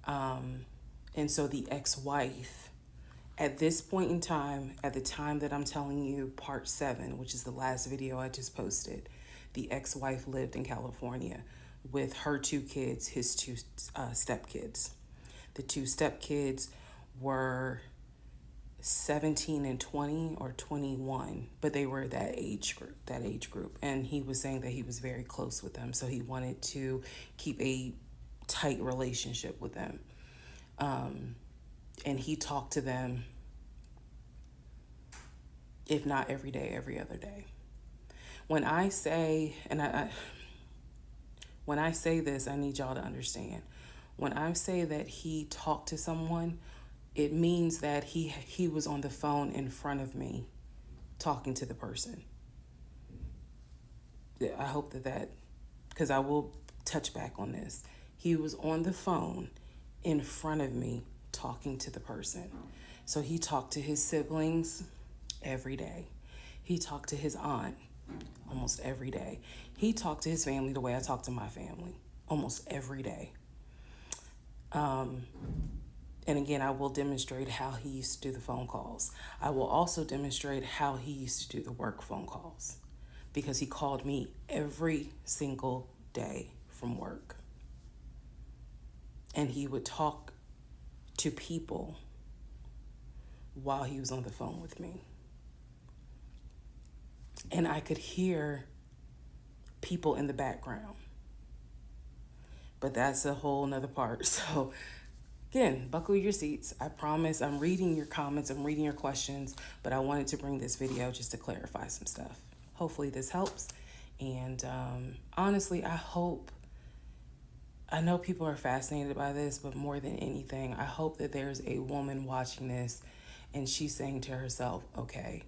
And so the ex-wife, at this point in time, at the time that I'm telling you, part 7, which is the last video I just posted, the ex-wife lived in California with her 2 kids, his 2 stepkids. The 2 stepkids were 17 and 20 or 21, but they were that age group. And he was saying that he was very close with them, so he wanted to keep a tight relationship with them. And he talked to them, if not every day, every other day. When I say, and when I say this, I need y'all to understand. When I say that he talked to someone, it means that he was on the phone in front of me talking to the person. I hope that, because I will touch back on this. He was on the phone in front of me talking to the person. So he talked to his siblings every day. He talked to his aunt almost every day. He talked to his family the way I talk to my family almost every day. And again, I will demonstrate how he used to do the phone calls. I will also demonstrate how he used to do the work phone calls, because he called me every single day from work. And he would talk to people while he was on the phone with me. And I could hear people in the background. but that's a whole nother part. So again, buckle your seats. I promise I'm reading your comments, I'm reading your questions, but I wanted to bring this video just to clarify some stuff. Hopefully this helps. And honestly, I know people are fascinated by this, but more than anything, I hope that there's a woman watching this and she's saying to herself, okay,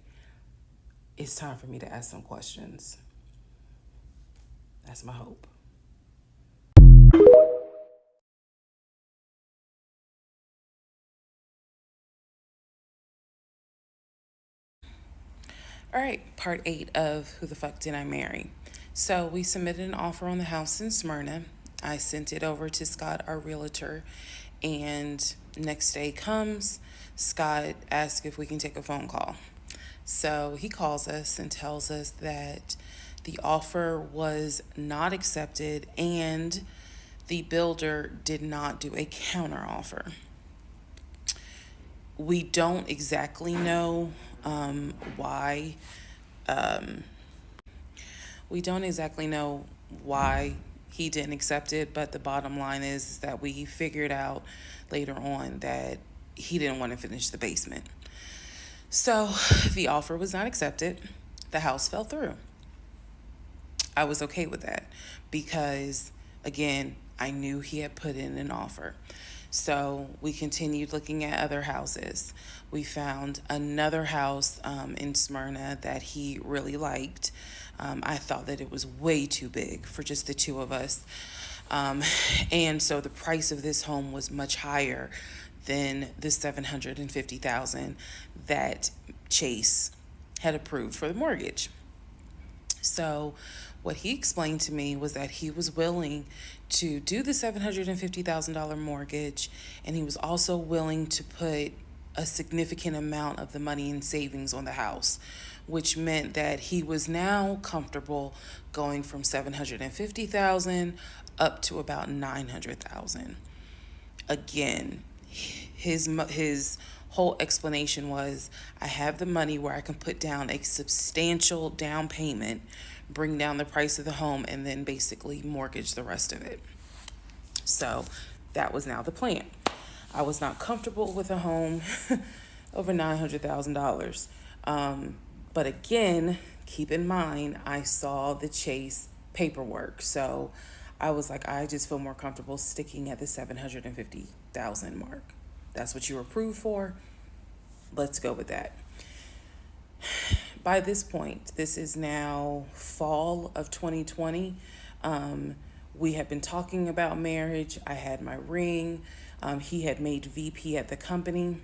it's time for me to ask some questions. That's my hope. All right, part 8 of Who the Fuck Did I Marry? So we submitted an offer on the house in Smyrna. I sent it over to Scott, our realtor, and next day comes, Scott asks if we can take a phone call. So he calls us and tells us that the offer was not accepted and the builder did not do a counter offer. We don't exactly know why. We don't exactly know why he didn't accept it, but the bottom line is that we figured out later on that he didn't want to finish the basement. So the offer was not accepted. The house fell through. I was okay with that because, again, I knew he had put in an offer. So we continued looking at other houses. We found another house in Smyrna that he really liked. I thought that it was way too big for just the two of us. And so the price of this home was much higher than the $750,000 that Chase had approved for the mortgage. So what he explained to me was that he was willing to do the $750,000 mortgage, and he was also willing to put a significant amount of the money in savings on the house, which meant that he was now comfortable going from $750,000 up to about $900,000. Again, his whole explanation was, I have the money where I can put down a substantial down payment, bring down the price of the home, and then basically mortgage the rest of it. So that was now the plan. I was not comfortable with a home over $900,000. But again, keep in mind, I saw the Chase paperwork. So I was like, I just feel more comfortable sticking at the $750,000 mark. That's what you were approved for. Let's go with that. By this point, this is now fall of 2020. We had been talking about marriage. I had my ring. He had made VP at the company.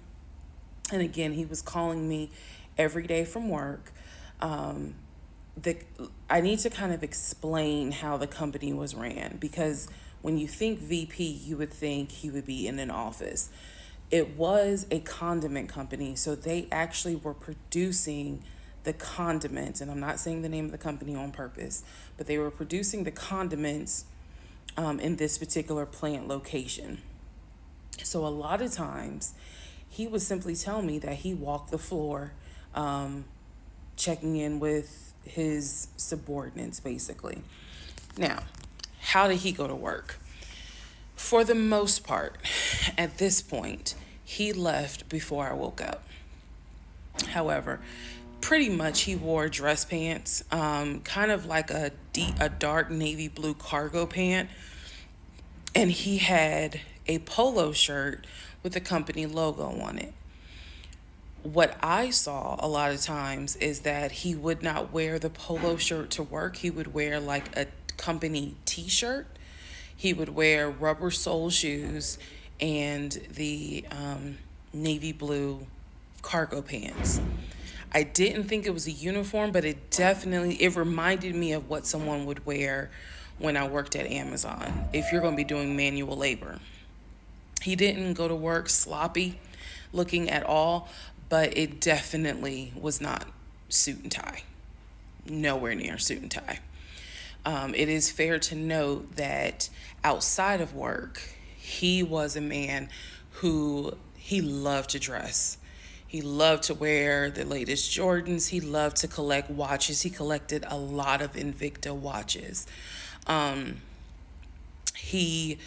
And again, he was calling me every day from work. I need to kind of explain how the company was ran, because when you think VP, you would think he would be in an office. It was a condiment company, so they actually were producing the condiments, and I'm not saying the name of the company on purpose, but they were producing the condiments in this particular plant location. So a lot of times, he would simply tell me that he walked the floor, checking in with his subordinates, basically. Now, how did he go to work? For the most part, at this point, he left before I woke up. However, pretty much he wore dress pants, kind of like a dark navy blue cargo pant, and he had a polo shirt with the company logo on it. What I saw a lot of times is that he would not wear the polo shirt to work. He would wear like a company t-shirt. He would wear rubber sole shoes and the navy blue cargo pants. I didn't think it was a uniform, but it reminded me of what someone would wear when I worked at Amazon, if you're going to be doing manual labor. He didn't go to work sloppy looking at all, but it definitely was not suit and tie. Nowhere near suit and tie. It is fair to note that outside of work, he was a man who he loved to dress. He loved to wear the latest Jordans. He loved to collect watches. He collected a lot of Invicta watches. He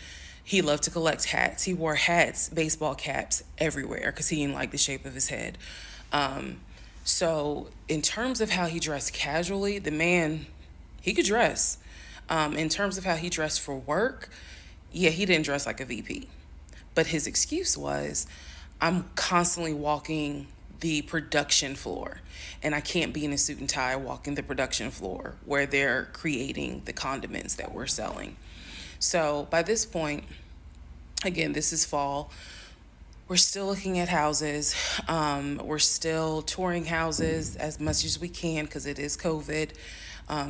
loved to collect hats. He wore hats, baseball caps everywhere because he didn't like the shape of his head. So in terms of how he dressed casually, the man, he could dress. In terms of how he dressed for work, yeah, he didn't dress like a VP. But his excuse was, I'm constantly walking the production floor, and I can't be in a suit and tie walking the production floor where they're creating the condiments that we're selling. So by this point, again, this is fall. We're still looking at houses. We're still touring houses as much as we can because it is COVID.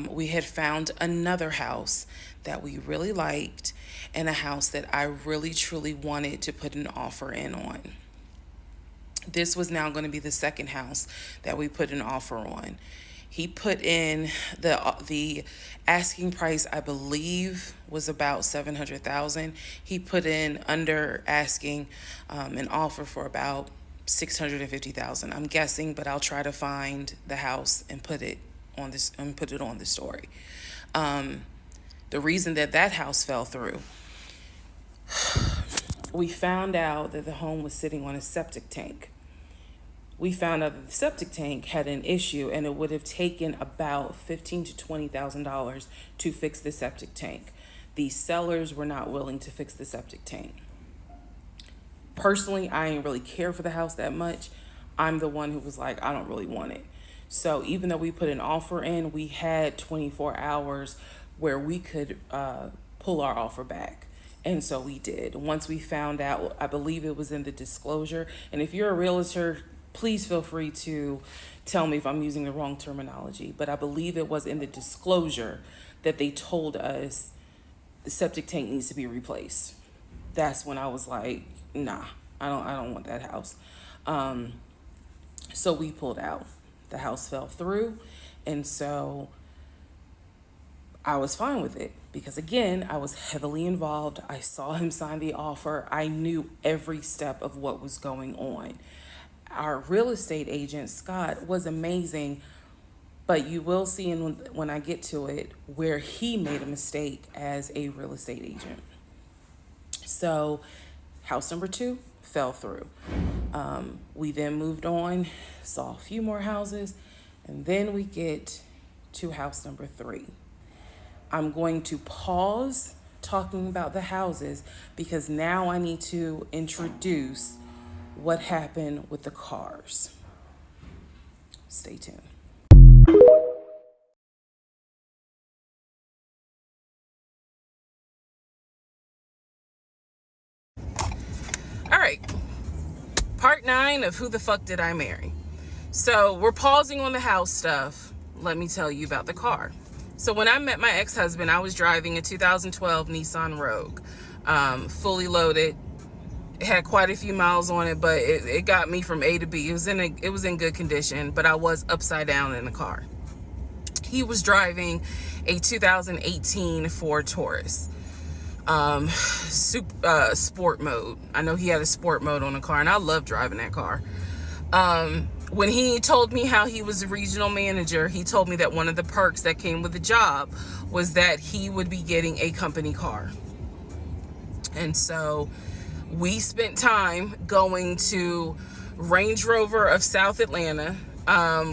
We had found another house that we really liked and a house that I really, truly wanted to put an offer in on. This was now going to be the second house that we put an offer on. He put in the asking price, I believe, was about $700,000. He put in under asking an offer for about $650,000. I'm guessing, but I'll try to find the house and put it on this and put it on the story. The reason that house fell through, we found out that the home was sitting on a septic tank. We found out that the septic tank had an issue, and it would have taken about $15,000 to $20,000 to fix the septic tank. The sellers were not willing to fix the septic tank. Personally, I didn't really care for the house that much. I'm the one who was like, I don't really want it. So even though we put an offer in, we had 24 hours where we could pull our offer back. And so we did. Once we found out, I believe it was in the disclosure. And if you're a realtor, please feel free to tell me if I'm using the wrong terminology. But I believe it was in the disclosure that they told us the septic tank needs to be replaced. That's when I was like, nah, I don't want that house. So we pulled out. The house fell through. And so I was fine with it because, again, I was heavily involved. I saw him sign the offer. I knew every step of what was going on. Our real estate agent, Scott, was amazing, but you will see when I get to it where he made a mistake as a real estate agent. So house number 2 fell through. We then moved on, saw a few more houses, and then we get to house number 3. I'm going to pause talking about the houses because now I need to introduce what happened with the cars. Stay tuned. All right. Part 9 of Who the Fuck Did I Marry? So we're pausing on the house stuff. Let me tell you about the car. So when I met my ex-husband, I was driving a 2012 Nissan Rogue, fully loaded. It had quite a few miles on it, but it got me from A to B. It was in good condition, but I was upside down in the car. He was driving a 2018 Ford Taurus, sport mode. I know he had a sport mode on the car, and I love driving that car. When he told me how he was a regional manager, he told me that one of the perks that came with the job was that he would be getting a company car. And so we spent time going to Range Rover of South Atlanta.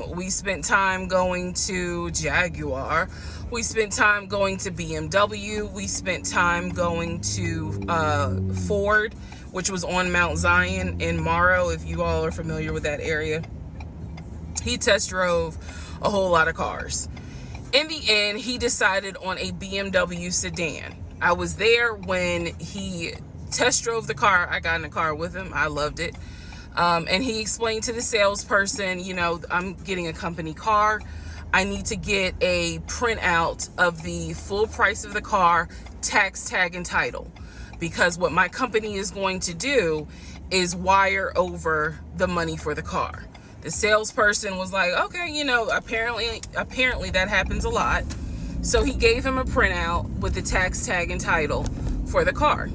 We spent time going to Jaguar. We spent time going to BMW. We spent time going to Ford, which was on Mount Zion in Morrow, if you all are familiar with that area. He test drove a whole lot of cars. In the end, he decided on a BMW sedan. I was there when he test drove the car. I got in the car with him. I loved it. And he explained to the salesperson, I'm getting a company car. I need to get a printout of the full price of the car, tax tag and title. Because what my company is going to do is wire over the money for the car. The salesperson was like, okay, apparently that happens a lot. So he gave him a printout with the tax tag and title for the car.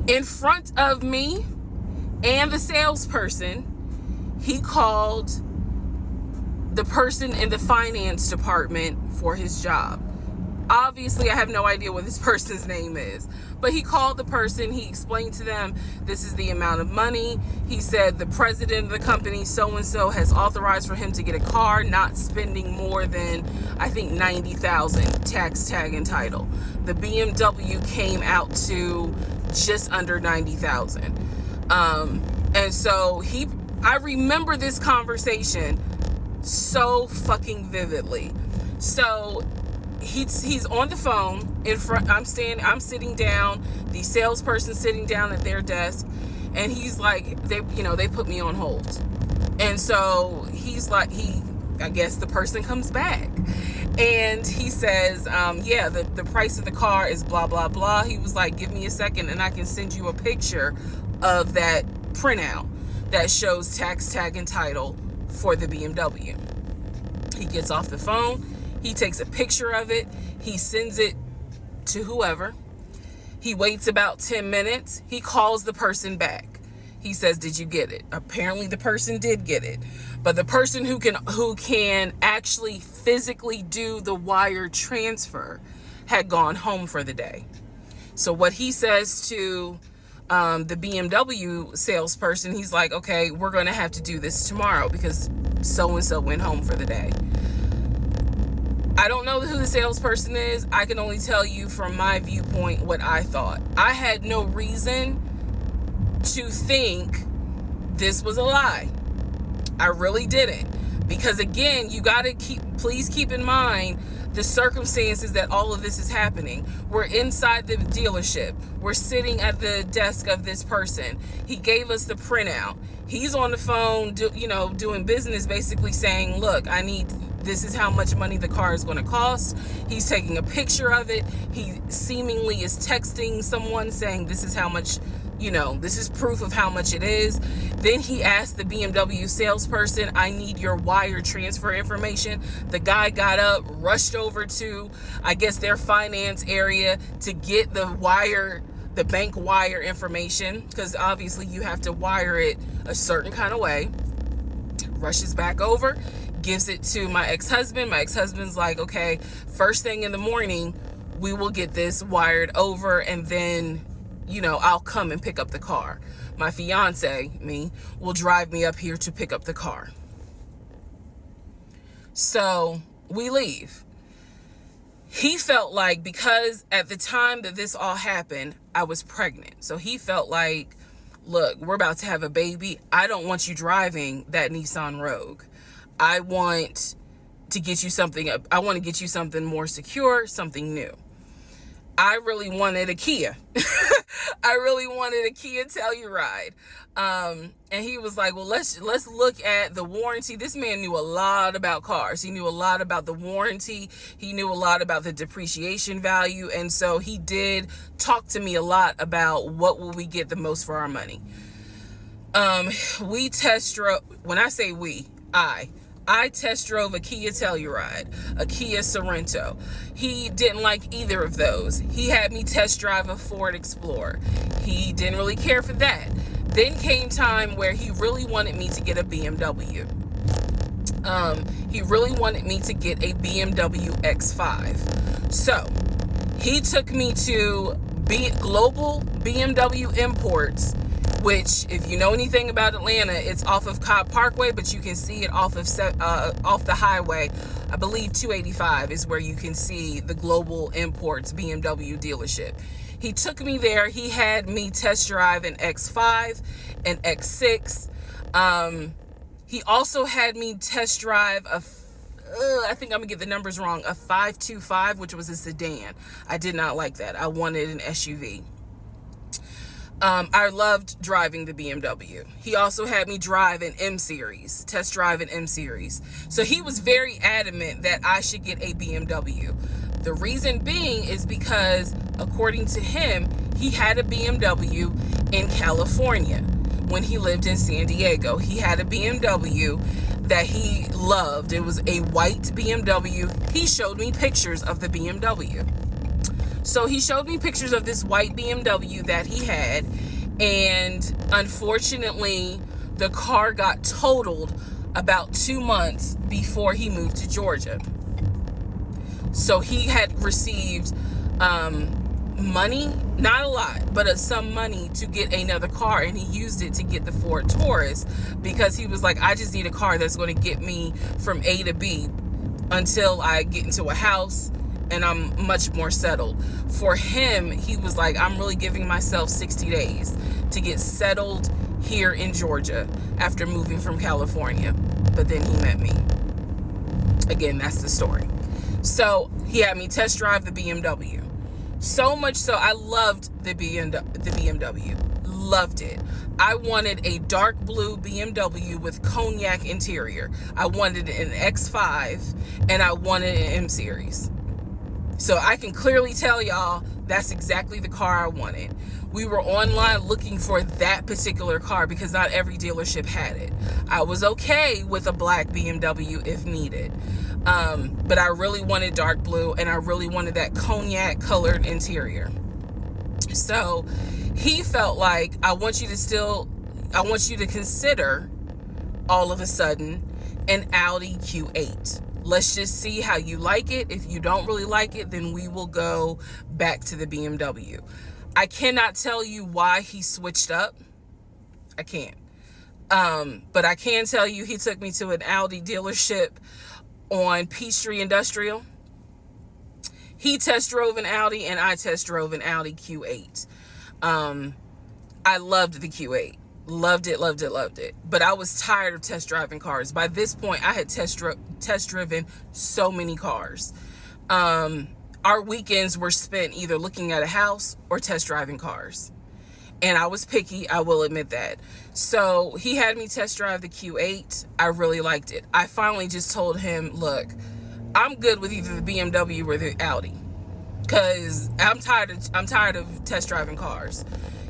In front of me and the salesperson, he called the person in the finance department for his job. Obviously, I have no idea what this person's name is. But he called the person. He explained to them, this is the amount of money. He said the president of the company, so-and-so, has authorized for him to get a car, not spending more than, I think, $90,000, tax, tag, and title. The BMW came out to just under $90,000. And so I remember this conversation so fucking vividly. So he's on the phone in front. I'm sitting down, the salesperson sitting down at their desk, and he's like, they put me on hold. And so he's like, I guess the person comes back and he says, yeah, the price of the car is blah, blah, blah. He was like, give me a second and I can send you a picture of that printout that shows tax, tag, and title for the BMW. He gets off the phone. He takes a picture of it. He sends it to whoever. He waits about 10 minutes. He calls the person back. He says, did you get it? Apparently the person did get it. But the person who can actually physically do the wire transfer had gone home for the day. So what he says to the BMW salesperson, he's like, okay, we're going to have to do this tomorrow because so-and-so went home for the day. I don't know who the salesperson is. I can only tell you from my viewpoint what I thought. I had no reason to think this was a lie. I really didn't. Because again, you got to please keep in mind the circumstances that all of this is happening. We're inside the dealership. We're sitting at the desk of this person. He gave us the printout. He's on the phone, doing business, basically saying, look, this is how much money the car is going to cost. He's taking a picture of it. He seemingly is texting someone saying, this is how much, this is proof of how much it is. Then he asked the BMW salesperson, I need your wire transfer information. The guy got up, rushed over to, I guess, their finance area to get the bank wire information, because obviously you have to wire it a certain kind of way. Rushes back over, gives it to my ex-husband. My ex-husband's like, okay, first thing in the morning, we will get this wired over, and then, I'll come and pick up the car. My fiance, will drive me up here to pick up the car. So we leave. He felt like, because at the time that this all happened, I was pregnant. So he felt like, look, we're about to have a baby. I don't want you driving that Nissan Rogue. I want to get you something. I want to get you something more secure, something new. I really wanted a Kia. I really wanted a Kia Telluride. And he was like, well, let's look at the warranty. This man knew a lot about cars. He knew a lot about the warranty. He knew a lot about the depreciation value. And so he did talk to me a lot about what will we get the most for our money. We test drove, when I say we, I test drove a Kia Telluride, a Kia Sorento. He didn't like either of those. He had me test drive a Ford Explorer. He didn't really care for that. Then came time where he really wanted me to get a BMW. He really wanted me to get a BMW X5. So he took me to Global BMW Imports, which, if you know anything about Atlanta, it's off of Cobb Parkway, but you can see it off the highway. I believe 285 is where you can see the Global Imports BMW dealership. He took me there. He had me test drive an X5, an X6. He also had me test drive I think I'm gonna get the numbers wrong, a 525, which was a sedan. I did not like that. I wanted an SUV. I loved driving the BMW. He also had me drive an M-Series, test drive an M-Series. So he was very adamant that I should get a BMW. The reason being is because, according to him, he had a BMW in California when he lived in San Diego. He had a BMW that he loved. It was a white BMW. He showed me pictures of the BMW. So he showed me pictures of this white BMW that he had, and unfortunately, the car got totaled about 2 months before he moved to Georgia. So he had received money, not a lot, but some money to get another car, and he used it to get the Ford Taurus because he was like, I just need a car that's going to get me from A to B until I get into a house and I'm much more settled. For him, he was like, I'm really giving myself 60 days to get settled here in Georgia after moving from California. But then he met me. Again, that's the story. So he had me test drive the BMW. So much so, I loved the BMW. Loved it. I wanted a dark blue BMW with cognac interior. I wanted an X5 and I wanted an M series. So I can clearly tell y'all that's exactly the car I wanted. We were online looking for that particular car because not every dealership had it. I was okay with a black BMW if needed. But I really wanted dark blue, and I really wanted that cognac colored interior. So he felt like, I want you to consider all of a sudden an Audi Q8. Let's just see how you like it. If you don't really like it, then we will go back to the BMW. I cannot tell you why he switched up. I can't. But I can tell you he took me to an Audi dealership on Peachtree Industrial. He test drove an Audi and I test drove an Audi Q8. I loved the Q8. Loved it, loved it, loved it. But I was tired of test driving cars. By this point, I had test driven so many cars. Our weekends were spent either looking at a house or test driving cars. And I was picky, I will admit that. So he had me test drive the Q8. I really liked it. I finally just told him, look, I'm good with either the BMW or the Audi, because I'm tired of test driving cars.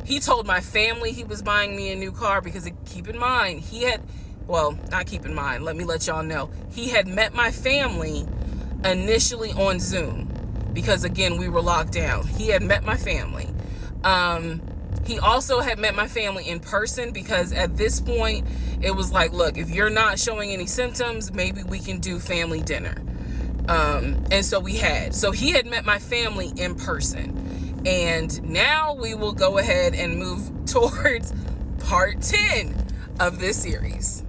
He told my family he was buying me a new car because, keep in mind, let me let y'all know. He had met my family initially on Zoom because, again, we were locked down. He had met my family. He also had met my family in person because at this point, it was like, look, if you're not showing any symptoms, maybe we can do family dinner. And so we had. So he had met my family in person. And now we will go ahead and move towards part 10 of this series.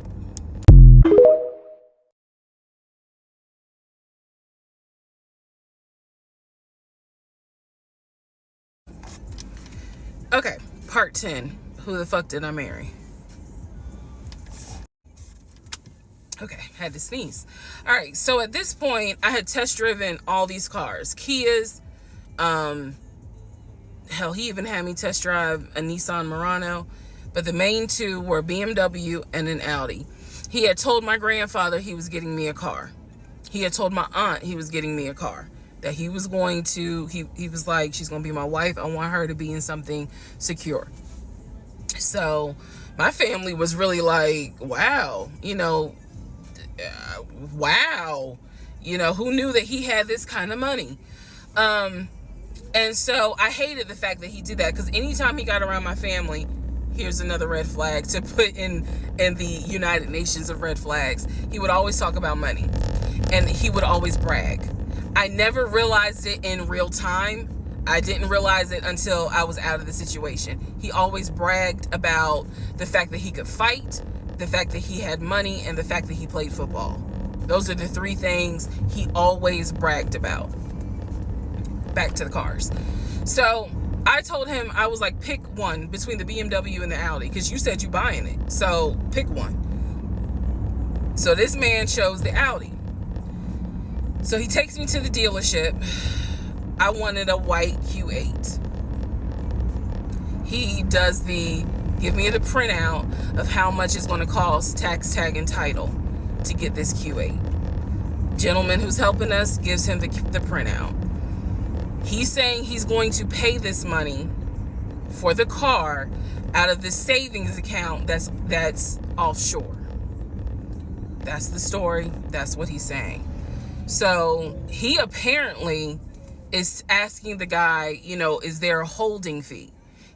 Okay, part 10. Who the fuck did I marry? Okay, had to sneeze. All right, so at this point, I had test driven all these cars. Kias. Hell, he even had me test drive a Nissan Murano. But the main two were BMW and an Audi. He had told my grandfather he was getting me a car. He had told my aunt he was getting me a car. That he was going to, he was like, she's going to be my wife. I want her to be in something secure. So my family was really like, wow, wow. Who knew that he had this kind of money? And so I hated the fact that he did that, because anytime he got around my family, here's another red flag to put in the United Nations of red flags. He would always talk about money, and he would always brag. I never realized it in real time. I didn't realize it until I was out of the situation. He always bragged about the fact that he could fight, the fact that he had money, and the fact that he played football. Those are the three things he always bragged about. Back to the cars. So I told him, I was like, pick one between the BMW and the Audi, because you said you buying it. So pick one. So this man chose the Audi. So he takes me to the dealership. I wanted a white Q8. He does give me the printout of how much it's going to cost, tax, tag, and title, to get this Q8. Gentleman who's helping us gives him the printout. He's saying he's going to pay this money for the car out of the savings account that's offshore. That's the story. That's what he's saying. So he apparently is asking the guy, is there a holding fee?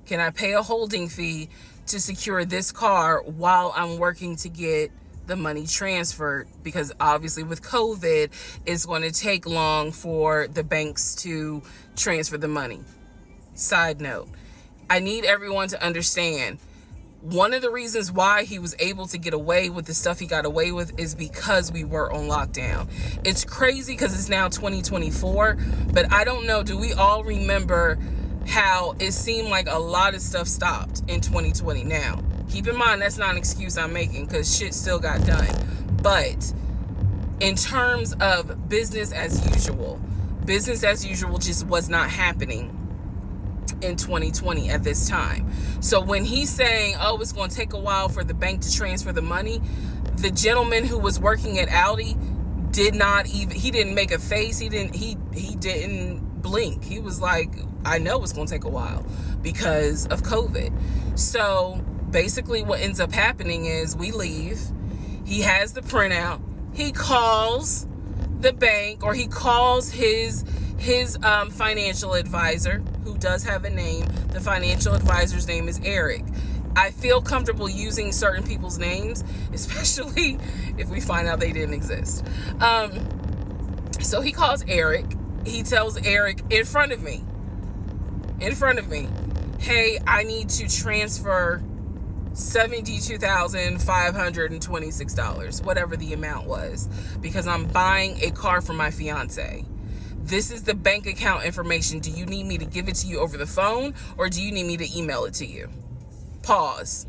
Can I pay a holding fee to secure this car while I'm working to get the money transferred, because obviously with COVID, it's going to take long for the banks to transfer the money. Side note, I need everyone to understand, one of the reasons why he was able to get away with the stuff he got away with is because we were on lockdown. It's crazy because it's now 2024, but I don't know, do we all remember how it seemed like a lot of stuff stopped in 2020? Now, keep in mind, that's not an excuse I'm making, because shit still got done. But in terms of business as usual just was not happening in 2020 at this time. So when he's saying, oh, it's going to take a while for the bank to transfer the money, the gentleman who was working at Audi he didn't make a face. He didn't blink. He was like, I know it's going to take a while because of COVID. So basically what ends up happening is we leave. He has the printout. He calls the bank, or he calls his financial advisor, who does have a name. The financial advisor's name is Eric. I feel comfortable using certain people's names, especially if we find out they didn't exist. So he calls Eric. He tells Eric in front of me, hey, I need to transfer $72,526, whatever the amount was, because I'm buying a car for my fiance. This is the bank account information. Do you need me to give it to you over the phone, or do you need me to email it to you? Pause.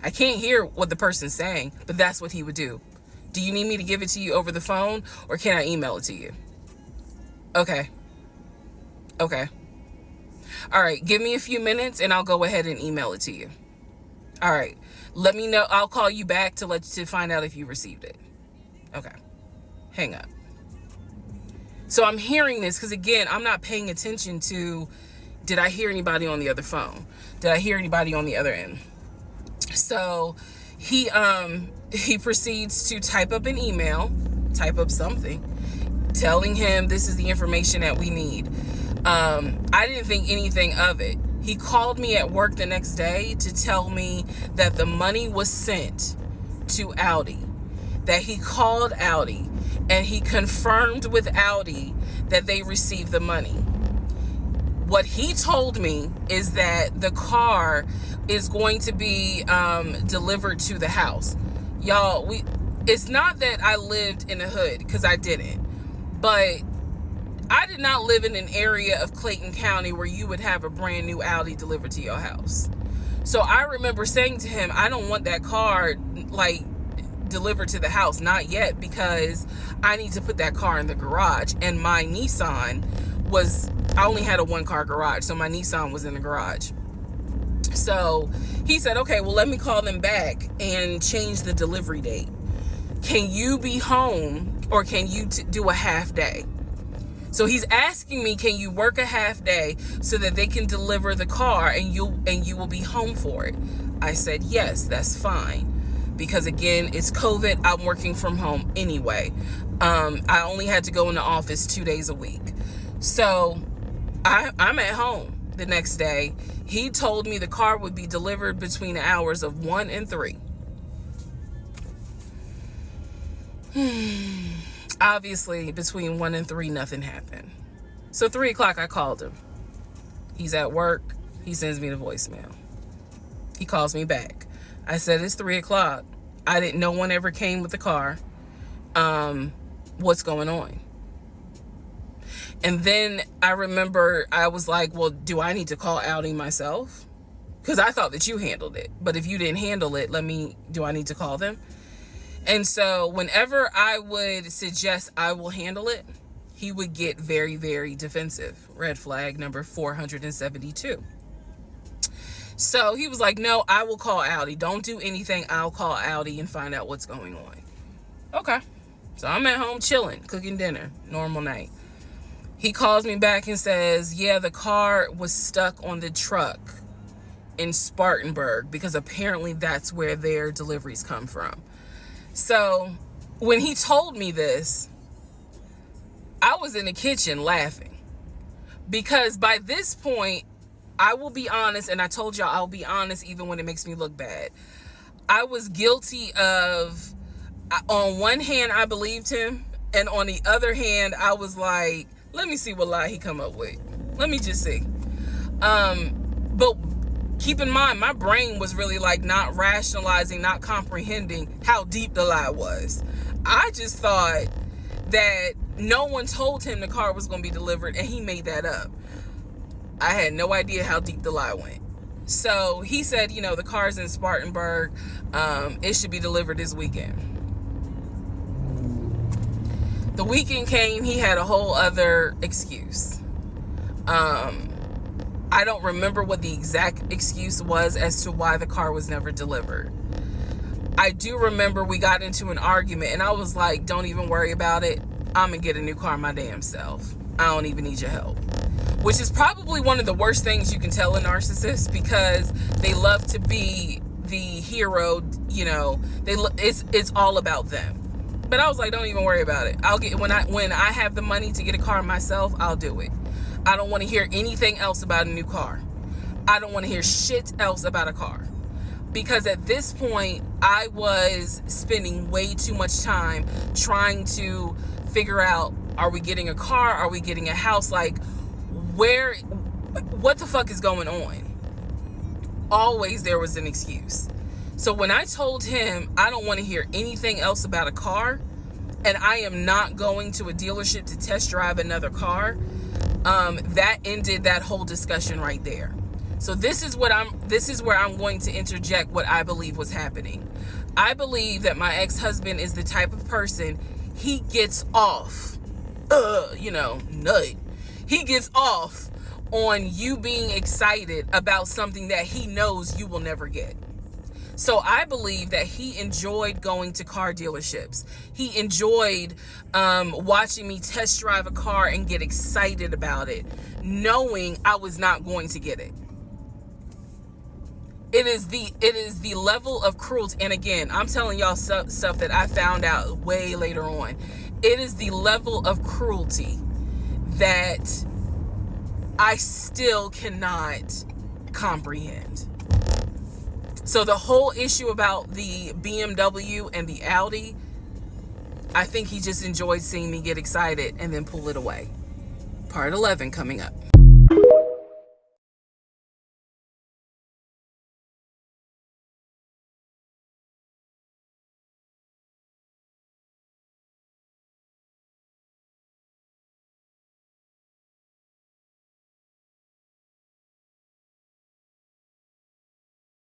I can't hear what the person's saying, but that's what he would do. Do you need me to give it to you over the phone, or can I email it to you? Okay. All right, give me a few minutes and I'll go ahead and email it to you. All right, let me know. I'll call you back to find out if you received it. Okay, hang up. So I'm hearing this because, again, I'm not paying attention to, did I hear anybody on the other phone? Did I hear anybody on the other end? So he proceeds to type up an email, type up something, telling him this is the information that we need. I didn't think anything of it. He called me at work the next day to tell me that the money was sent to Audi, that he called Audi and he confirmed with Audi that they received the money. What he told me is that the car is going to be delivered to the house. Y'all, it's not that I lived in the hood, because I didn't, but I did not live in an area of Clayton County where you would have a brand new Audi delivered to your house. So I remember saying to him, I don't want that car delivered to the house, not yet, because I need to put that car in the garage. And my Nissan I only had a 1-car garage, so my Nissan was in the garage. So he said, okay, well, let me call them back and change the delivery date. Can you be home, or can you do a half day? So he's asking me, can you work a half day so that they can deliver the car and you will be home for it? I said, yes, that's fine. Because again, it's COVID. I'm working from home anyway. I only had to go in the office 2 days a week. So I'm at home the next day. He told me the car would be delivered between the hours of 1 and 3. Obviously, between 1 and 3, nothing happened. So 3 o'clock, I called him. He's at work. He sends me the voicemail. He calls me back. I said, it's 3 o'clock. No one ever came with the car. What's going on? And then I remember I was like, well, do I need to call Audi myself? Because I thought that you handled it. But if you didn't handle it, do I need to call them? And so whenever I would suggest I will handle it, he would get very, very defensive. Red flag number 472. So he was like, no, I will call Audi. Don't do anything. I'll call Audi and find out what's going on. Okay. So I'm at home chilling, cooking dinner, normal night. He calls me back and says, yeah, the car was stuck on the truck in Spartanburg, because apparently that's where their deliveries come from. So when he told me this, I was in the kitchen laughing, because by this point, I will be honest, and I told y'all I'll be honest even when it makes me look bad. I was guilty of, on one hand, I believed him. And on the other hand, I was like, let me see what lie he come up with. Let me just see. But keep in mind, my brain was really like not rationalizing, not comprehending how deep the lie was. I just thought that no one told him the car was going to be delivered and he made that up. I had no idea how deep the lie went. So he said, you know, the car's in Spartanburg. It should be delivered this weekend. The weekend came, he had a whole other excuse. I don't remember what the exact excuse was as to why the car was never delivered. I do remember we got into an argument and I was like, don't even worry about it. I'm gonna get a new car my damn self. I don't even need your help. Which is probably one of the worst things you can tell a narcissist, because they love to be the hero, you know, it's all about them. But I was like, don't even worry about it. I'll get, when I have the money to get a car myself, I'll do it. I don't want to hear anything else about a new car. I don't want to hear shit else about a car. Because at this point, I was spending way too much time trying to figure out, are we getting a car? Are we getting a house? Like, what the fuck is going on? Always there was an excuse. So when I told him I don't want to hear anything else about a car, and I am not going to a dealership to test drive another car, that ended that whole discussion right there. So this is where I'm going to interject what I believe was happening. I believe that my ex-husband is the type of person, he gets off, nut. He gets off on you being excited about something that he knows you will never get. So I believe that he enjoyed going to car dealerships. He enjoyed watching me test drive a car and get excited about it, knowing I was not going to get it. It is the level of cruelty. And again, I'm telling y'all stuff that I found out way later on. It is the level of cruelty that I still cannot comprehend. So the whole issue about the BMW and the Audi, I think he just enjoyed seeing me get excited and then pull it away. Part 11 coming up.